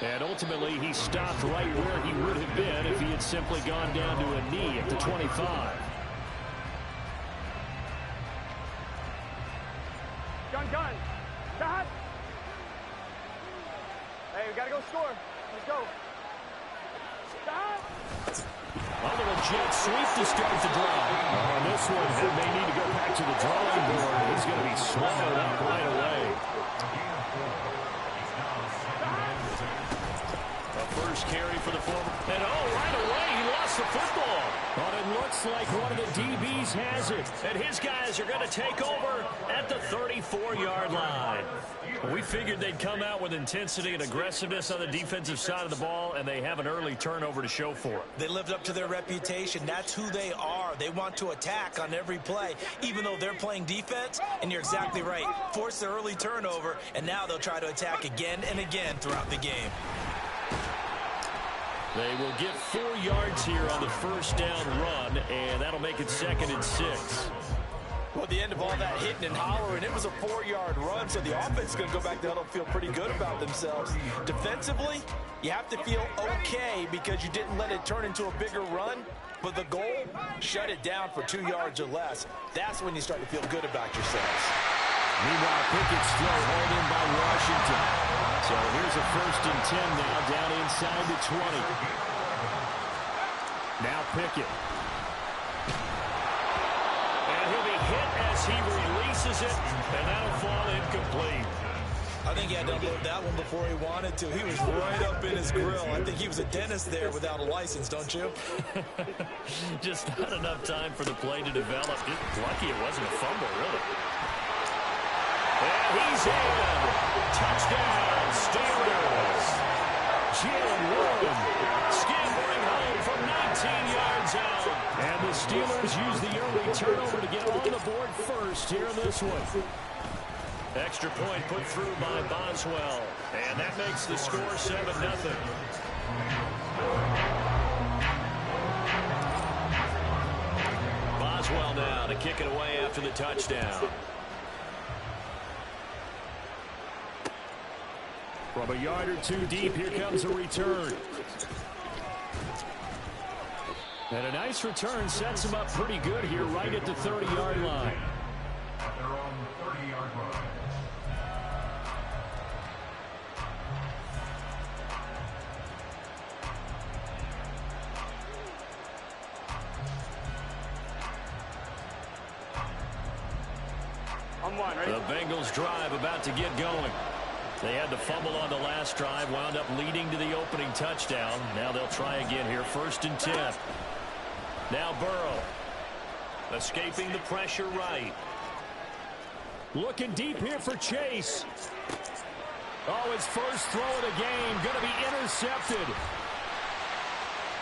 And ultimately, he stopped right where he would have been if he had simply gone down to a knee at the 25. Gun. Stop. Hey, we gotta go score. Let's go. Stop. A little jet sweep to start the drive. On this one, he may need to go back to the drawing board. He's going to be swallowed up right away. a first carry for the former. And right away, he lost the football. But it looks like one of the DBs has it. And his guys are going to take over at the 34-yard line. We figured they'd come out with intensity and aggressiveness on the defensive side of the ball, and they have an early turnover to show for it. They lived up to their reputation. That's who they are. They want to attack on every play, even though they're playing defense. And you're exactly right. Force the early turnover, and now they'll try to attack again and again throughout the game. They will get 4 yards here on the first down run, and that'll make it 2nd and 6. Well, at the end of all that hitting and hollering, it was a 4-yard run, so the offense is going to go back there and feel pretty good about themselves. Defensively, you have to feel okay because you didn't let it turn into a bigger run, but the goal, shut it down for 2 yards or less. That's when you start to feel good about yourselves. Meanwhile, Pickett's throw hauled in by Washington. So here's a 1st and 10 now, down inside the 20. Now Pickett. And he'll be hit as he releases it, and that'll fall incomplete. I think he had to unload that one before he wanted to. He was right up in his grill. I think he was a dentist there without a license, don't you? Just not enough time for the play to develop. Just lucky it wasn't a fumble, really. And he's in. Touchdown, Steelers. Jalen Warren scampering home from 19 yards out. And the Steelers use the early turnover to get on the board first here in this one. Extra point put through by Boswell. And that makes the score 7-0. Boswell now to kick it away after the touchdown. From a yard or two deep, here comes a return. And a nice return sets him up pretty good here right at the 30-yard line. At their own 30-yard line. The Bengals drive about to get going. They had the fumble on the last drive, wound up leading to the opening touchdown. Now they'll try again here, 1st and 10. Now Burrow, escaping the pressure right. Looking deep here for Chase. Oh, his first throw of the game, going to be intercepted.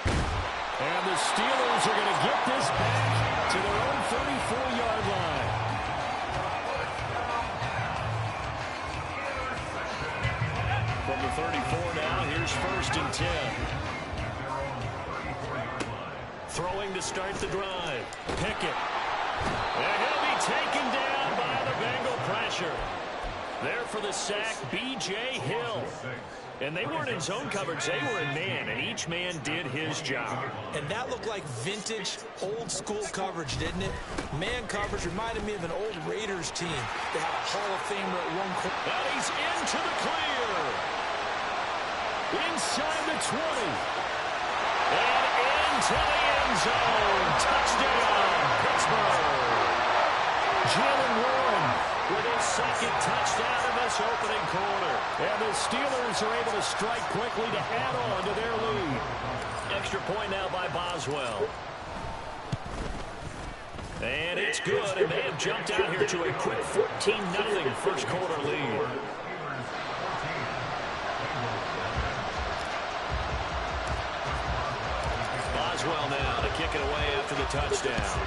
And the Steelers are going to get this back to their own 34-yard line. From the 34 now, here's 1st and 10. Throwing to start the drive. Pickett. And he'll be taken down by the Bengal pressure. There for the sack, B.J. Hill. And they weren't in zone coverage, they were in man, and each man did his job. And that looked like vintage, old-school coverage, didn't it? Man coverage reminded me of an old Raiders team. They had a Hall of Famer at one corner. And he's into the clear. Inside the 20. And into the end zone. Touchdown, Pittsburgh. Jalen Warren with his 2nd touchdown in this opening quarter. And the Steelers are able to strike quickly to add on to their lead. Extra point now by Boswell. And it's good, and they have jumped out here to a quick 14-0 first quarter lead. Boswell now to kick it away after the touchdown.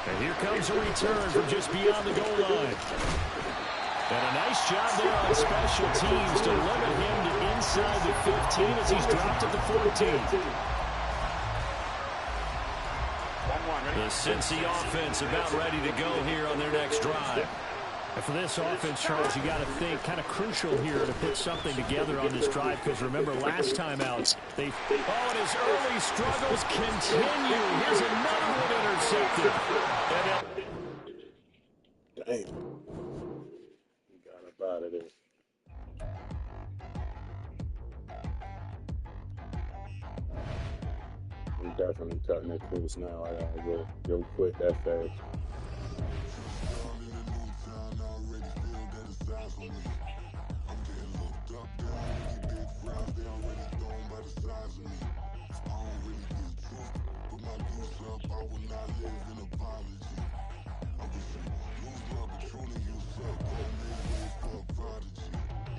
And here comes a return from just beyond the goal line. And a nice job there on special teams to limit him to inside the 15 as he's dropped at the 14. The Cincy offense about ready to go here on their next drive. And for this offense, Charles, you got to think kind of crucial here to put something together on this drive, because remember last time out, they... Oh, and his early struggles continue. Here's another one intercepted. Damn. He got up out of there. I'm definitely cutting that cruise now. I gotta go quick that fast.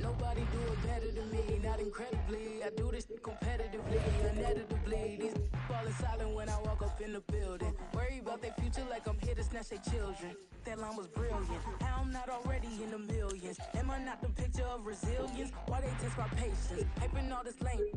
Nobody do it better than me, not incredibly. I do this competitively, inevitably. These falling silent when I walk up in the building. Worry about their future like I'm here to snatch their children. That line was brilliant. How I'm not already in the millions. Am I not the picture of resilience? Why they test my patience? Hyping all this lame.